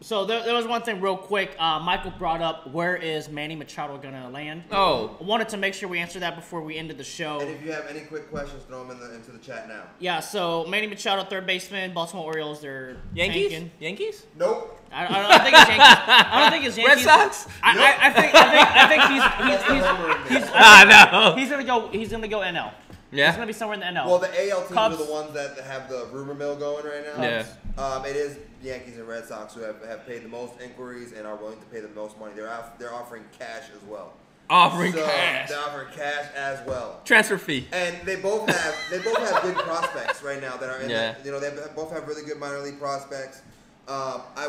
S2: so there was one thing real quick. Michael brought up, where is Manny Machado gonna land?
S3: Oh.
S2: I wanted to make sure we answered that before we ended the show.
S4: and if you have any quick questions, throw them into the chat now.
S2: Yeah, so Manny Machado, third baseman, Baltimore Orioles. They're
S3: Yankees?
S2: tanking.
S3: Yankees?
S4: Nope.
S2: I don't think it's Yankees. I don't think it's Yankees.
S3: Red Sox?
S2: I think he's gonna go NL.
S3: Yeah.
S2: He's gonna be somewhere in the NL.
S4: Well, the AL teams
S2: Cubs.
S4: are the ones that have the rumor mill going right now.
S3: Yeah.
S4: It is Yankees and Red Sox who have paid the most inquiries and are willing to pay the most money. They're offering cash as well.
S3: Offering
S4: So,
S3: cash.
S4: They're offering cash as well.
S3: Transfer fee.
S4: And they both have good prospects right now that are in
S3: Yeah.
S4: they both have really good minor league prospects. I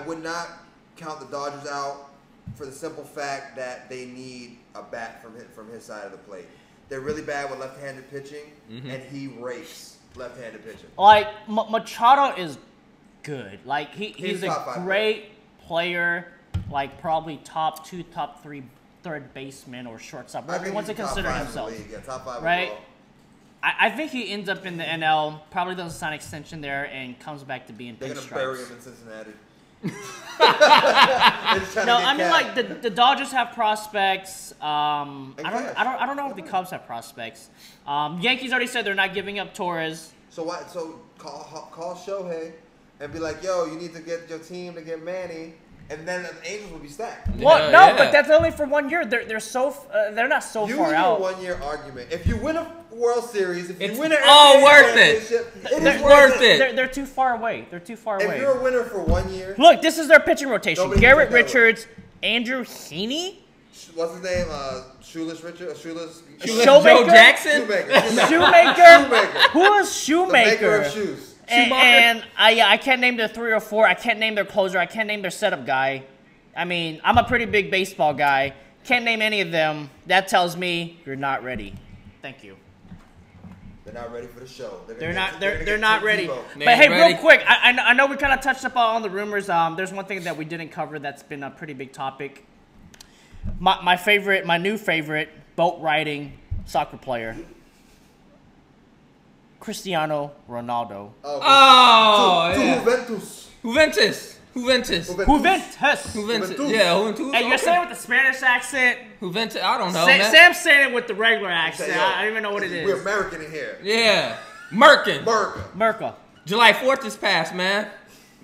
S4: would not count the Dodgers out for the simple fact that they need a bat from his side of the plate. They're really bad with left-handed pitching, and he rakes left-handed pitching.
S2: Like Machado is good. Like he's a
S4: top five
S2: great player. Like probably top 2, top 3 third baseman or shortstop, whatever he wants to
S4: he's top
S2: consider
S4: five in the
S2: himself.
S4: league. Yeah, top 5
S2: Right?
S4: overall.
S2: I think he ends up in the NL, probably doesn't sign extension there, and comes back to being
S4: They're gonna bury him
S2: pinstripes.
S4: in Cincinnati. They're just trying
S2: No,
S4: to get
S2: I mean
S4: cash.
S2: like the Dodgers have prospects. I
S4: cash.
S2: don't know if the Cubs have prospects. Yankees already said they're not giving up Torres.
S4: So what? So call Shohei and be like, yo, you need to get your team to get Manny, and then the Angels will be stacked.
S2: Well,
S3: Yeah,
S2: no,
S3: yeah.
S2: but that's only for 1 year. They're not so
S4: You
S2: far
S4: and
S2: out.
S4: your 1 year argument. If you win a World Series, if
S3: It's
S4: you win an
S3: all
S4: NBA
S3: worth it.
S4: championship, it
S3: They're
S4: is
S3: worth it.
S2: They're too far away. They're too far
S4: If
S2: away.
S4: you're a winner for 1 year,
S2: Look, this is their pitching rotation:
S4: Nobody
S2: Garrett
S4: can take that away.
S2: Richards, Andrew Heaney,
S4: what's his name? Shoeless Richard, Shoeless
S3: Joe Jackson?
S4: Shoemaker.
S2: Shoemaker. Who is
S4: The maker
S2: Shoemaker?
S4: of shoes.
S2: And I can't name their 3 or 4. I can't name their closer. I can't name their setup guy. I mean, I'm a pretty big baseball guy. Can't name any of them. That tells me you're not ready. Thank you.
S4: They're not ready for the show.
S2: They're not ready.
S3: They
S2: But
S3: ain't
S2: hey,
S3: ready.
S2: real quick, I know we kind of touched up on the rumors. There's one thing that we didn't cover that's been a pretty big topic. My new favorite, boat riding soccer player, Cristiano Ronaldo.
S3: Oh,
S4: to
S3: yeah.
S4: Juventus.
S3: Juventus.
S2: Juventus.
S3: Juventus. Yeah, Juventus.
S2: Hey, you're saying it with the Spanish accent.
S3: Juventus. I don't know, man.
S2: Sam's saying it with the regular accent.
S4: Say, yo,
S2: I don't even know what it
S4: We're
S2: is.
S4: American in here.
S3: Yeah. Merkin.
S4: America.
S2: Merca.
S3: July 4th is passed, man.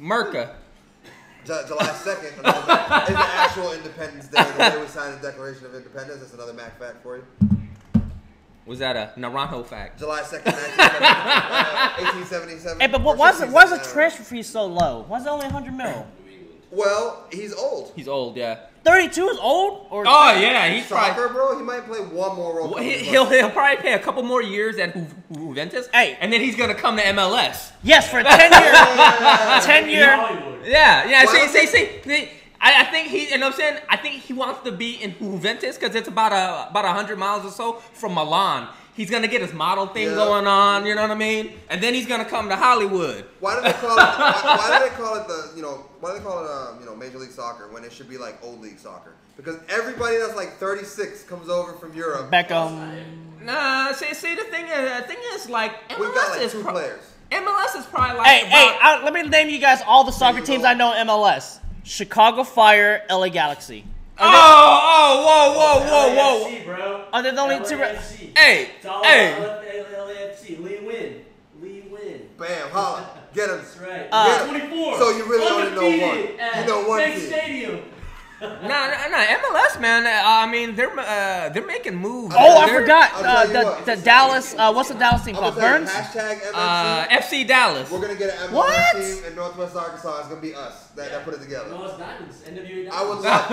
S3: Merca.
S4: July 2nd is the actual Independence Day. The day we signed the Declaration of Independence. That's another Mac fact for you.
S3: Was that a Naranjo fact?
S4: July 2nd, 1877.
S2: Hey, but why's the transfer fee so low? Why's it only 100 mil?
S4: Well, he's old.
S3: He's old, yeah.
S2: 32 is old? Or
S3: Oh, yeah. He's probably...
S4: Soccer, bro, he might play one more World Cup.
S3: He'll probably play a couple more years at Juventus.
S2: Hey.
S3: And then he's going to come to MLS.
S2: Yes, for a 10-year. 10-year.
S1: Hollywood.
S3: Yeah.
S4: Why
S3: See. I think he, you know what I'm saying? I think he wants to be in Juventus because it's about 100 miles or so from Milan. He's going to get his model thing going on, you know what I mean? And then he's going to come to Hollywood.
S4: Why do they call it? Why do they call it Why do they call it Major League Soccer when it should be like Old League Soccer? Because everybody that's like 36 comes over from Europe.
S2: Beckham.
S3: Nah, see, the thing is like MLS
S4: We've got like
S3: is
S4: 2 players.
S3: MLS is probably like
S2: Hey, let me name you guys all the soccer teams I know in MLS. Chicago Fire, LA Galaxy.
S3: whoa.
S1: LAFC, bro.
S2: Are they the only 2?
S1: LAFC.
S3: Hey,
S1: It's all
S3: hey.
S1: about LAFC. Lee Win.
S4: Bam, holla, get him.
S1: That's right.
S2: Uh,
S1: 24.
S4: So you really only know one.
S1: Undefeated at
S4: You know one
S1: Bank
S4: team.
S1: Stadium.
S3: Nah, MLS, man. I mean, they're making moves.
S2: Oh, I
S3: They're-
S2: forgot.
S4: I'll tell you what.
S2: The Dallas. What's the Dallas team
S4: I'm
S2: called?
S4: gonna tell you,
S2: Burns?
S4: hashtag MLC.
S3: FC Dallas.
S4: We're gonna get an MLS
S2: What?
S4: team in Northwest Arkansas. It's gonna be us that put it together.
S1: No, it's Diamonds. NWA Diamonds.
S4: I would love.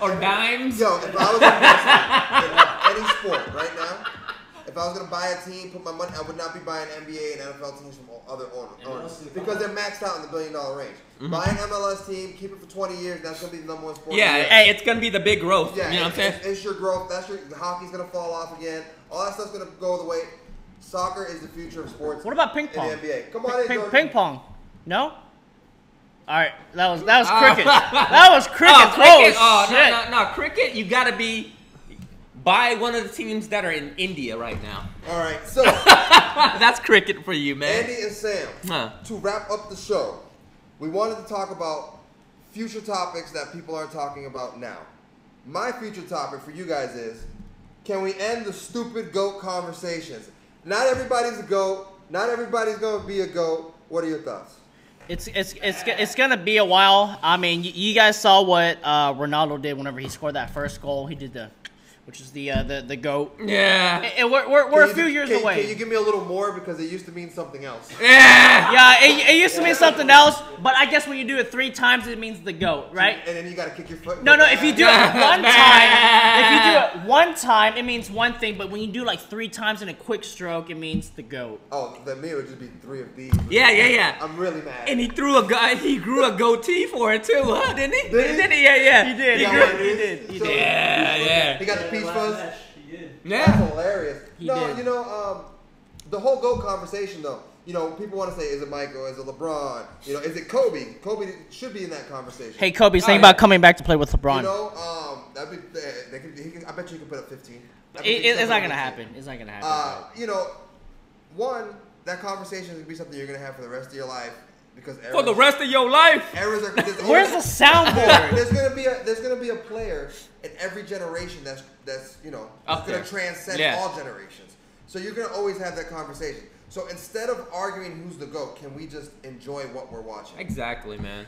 S3: Or Dimes.
S4: Yo, if I was investing in any sport right now, if I was gonna buy a team, put my money, I would not be buying NBA and NFL teams from other owners because they're maxed out in the $1 billion range. Buy an MLS team, keep it for 20 years. That's gonna be the #1 sport.
S3: Yeah,
S4: in the
S3: hey, it's gonna be the big growth.
S4: Yeah,
S3: You know what I'm saying?
S4: It's your growth. The hockey's gonna fall off again. All that stuff's gonna go the way. Soccer is the future of sports.
S2: What about ping
S4: in
S2: pong?
S4: the NBA. Come on in, Jordan.
S2: Ping pong. No? All right, that was cricket. That was cricket.
S3: Cricket.
S2: Shit.
S3: No, cricket. You gotta be by one of the teams that are in India right now.
S4: All right, so
S3: That's cricket for you, man.
S4: Andy and Sam, to wrap up the show, we wanted to talk about future topics that people aren't talking about now. My future topic for you guys is, can we end the stupid GOAT conversations? Not everybody's a GOAT. Not everybody's going to be a GOAT. What are your thoughts?
S2: It's gonna be a while. I mean, you guys saw what Ronaldo did whenever he scored that first goal. He did which is the GOAT.
S3: Yeah.
S2: And we're a few years away.
S4: Can you give me a little more, because it used to mean something else?
S2: Yeah, it used to mean something else, but I guess when you do it 3 times, it means the GOAT, right?
S4: And then you got to kick your foot.
S2: No, if you do it one time, it means one thing, but when you do like 3 times in a quick stroke, it means the GOAT.
S4: Oh, then me it would just be 3 of these.
S3: Yeah.
S4: I'm really mad.
S3: And he grew a goatee for it too, huh? Didn't he?
S4: Did he?
S3: Yeah.
S2: He did.
S4: Yeah,
S2: He did.
S3: Yeah.
S4: He got the peach fuzz.
S1: He did.
S3: Yeah.
S4: That's hilarious.
S2: He did.
S4: You know, the whole GOAT conversation though. You know, people want to say, is it Michael? Is it LeBron? You know, is it Kobe? Kobe should be in that conversation.
S2: Hey, Kobe's thinking about coming back to play with LeBron.
S4: You know, that'd be. I bet you he could put up 15.
S2: It's not gonna happen. It's not gonna happen.
S4: You know, that conversation is gonna be something you're gonna have for the rest of your life, because
S3: For the rest of your life.
S4: errors are.
S2: Where's the soundboard?
S4: There's gonna be a player in every generation that's
S3: Up
S4: gonna
S3: there.
S4: transcend
S3: Yeah.
S4: all generations. So you're gonna always have that conversation. So instead of arguing who's the GOAT, can we just enjoy what we're watching?
S3: Exactly, man.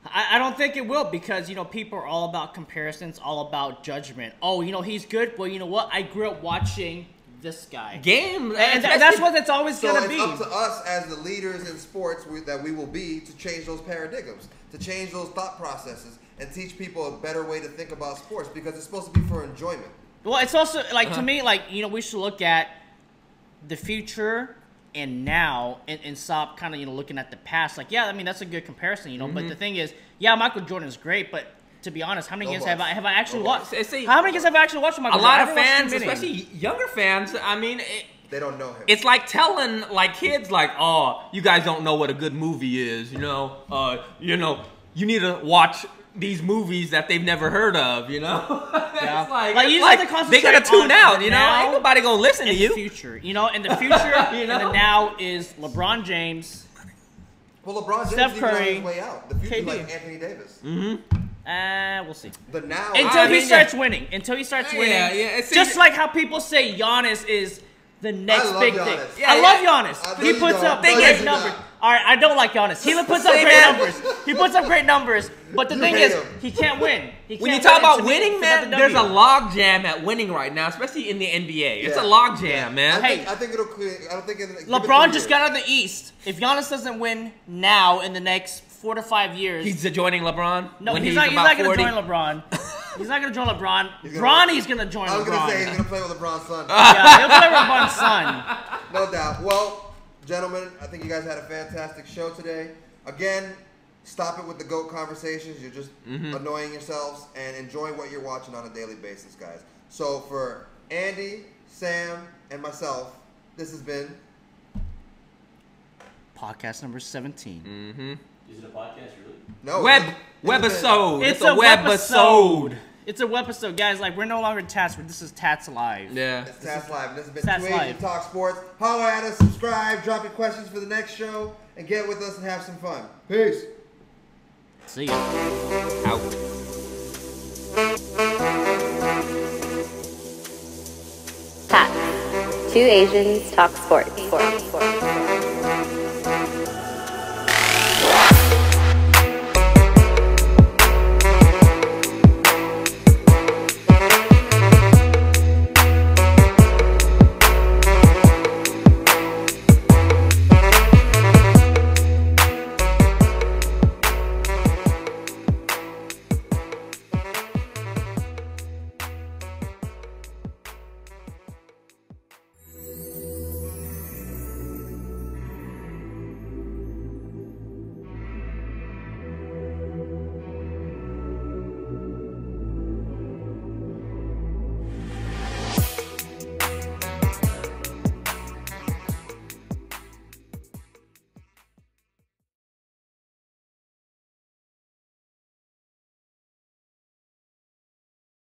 S2: I don't think it will, because, people are all about comparisons, all about judgment. Oh, he's good. Well, you know what? I grew up watching this guy.
S3: Game.
S2: And that's what it's always
S4: So
S2: going to
S4: it's
S2: be.
S4: up to us as the leaders in sports that we will be to change those paradigms, to change those thought processes, and teach people a better way to think about sports, because it's supposed to be for enjoyment.
S2: Well, it's also, to me, we should look at the future and now and stop kind of, looking at the past. That's a good comparison, But the thing is, Michael Jordan is great, but to be honest, how many games have I actually watched? How many games have I actually watched Michael
S3: A
S2: Jordan?
S3: lot of fans, especially younger fans,
S4: They don't know him.
S3: it's like telling kids oh, you guys don't know what a good movie is, you need to watch these movies that they've never heard of,
S2: Yeah.
S3: It's they gotta tune out, Ain't nobody gonna listen to you.
S2: The future, and the future and the now is LeBron James.
S4: Well, LeBron James
S2: Steph
S4: is even on
S2: Curry,
S4: his way out. The future is
S2: KD.
S4: like Anthony Davis.
S2: We'll see.
S4: The now.
S2: Until he starts winning.
S3: It's
S2: Just like how people say Giannis is the next
S4: love
S2: big
S4: Giannis.
S2: thing.
S3: Yeah,
S2: I love
S4: I
S2: Giannis.
S4: know
S2: He
S4: you
S2: puts
S4: don't.
S2: up
S4: No, you
S2: great
S4: do
S2: numbers.
S4: not.
S2: All right, I don't like Giannis. He puts up
S3: Say
S2: great
S3: that.
S2: numbers. He puts up great numbers. But the
S4: You
S2: thing
S4: hate
S2: is,
S4: him.
S2: he can't win.
S3: When you talk about winning,
S2: it's
S3: man,
S2: not the
S3: there's a
S2: W.
S3: log jam at winning right now, especially in the NBA. It's a log jam, man.
S4: I think it'll clear. I don't think give it
S2: LeBron
S4: 3
S2: just
S4: years.
S2: got out of the East. If Giannis doesn't win now in the next 4 to 5 years,
S3: He's joining LeBron.
S2: no,
S3: when
S2: he's not
S3: about
S2: going to
S3: 40.
S2: join LeBron. He's not going to join LeBron.
S4: gonna-
S2: Bronny's going to join
S4: I was
S2: LeBron.
S4: gonna say he's gonna play with LeBron's son.
S2: Yeah, he'll play LeBron's son.
S4: No doubt. Well, gentlemen, I think you guys had a fantastic show today. Again, stop it with the GOAT conversations. You're just annoying yourselves, and enjoy what you're watching on a daily basis, guys. So for Andy, Sam, and myself, this has been
S2: Podcast number 17.
S1: Is it a podcast, really?
S4: no
S3: Webisode.
S2: It's a
S3: webisode.
S2: It's a webisode, guys. We're no longer TATS, but this is TATS Live.
S3: Yeah.
S4: It's TATS Live. This has been
S2: TATS
S4: 2 Asian
S2: Live.
S4: Talk Sports. Holler at us, subscribe, drop your questions for the next show, and get with us and have some fun. Peace.
S2: See ya.
S3: Out.
S6: TATS. 2 Asians talk sports.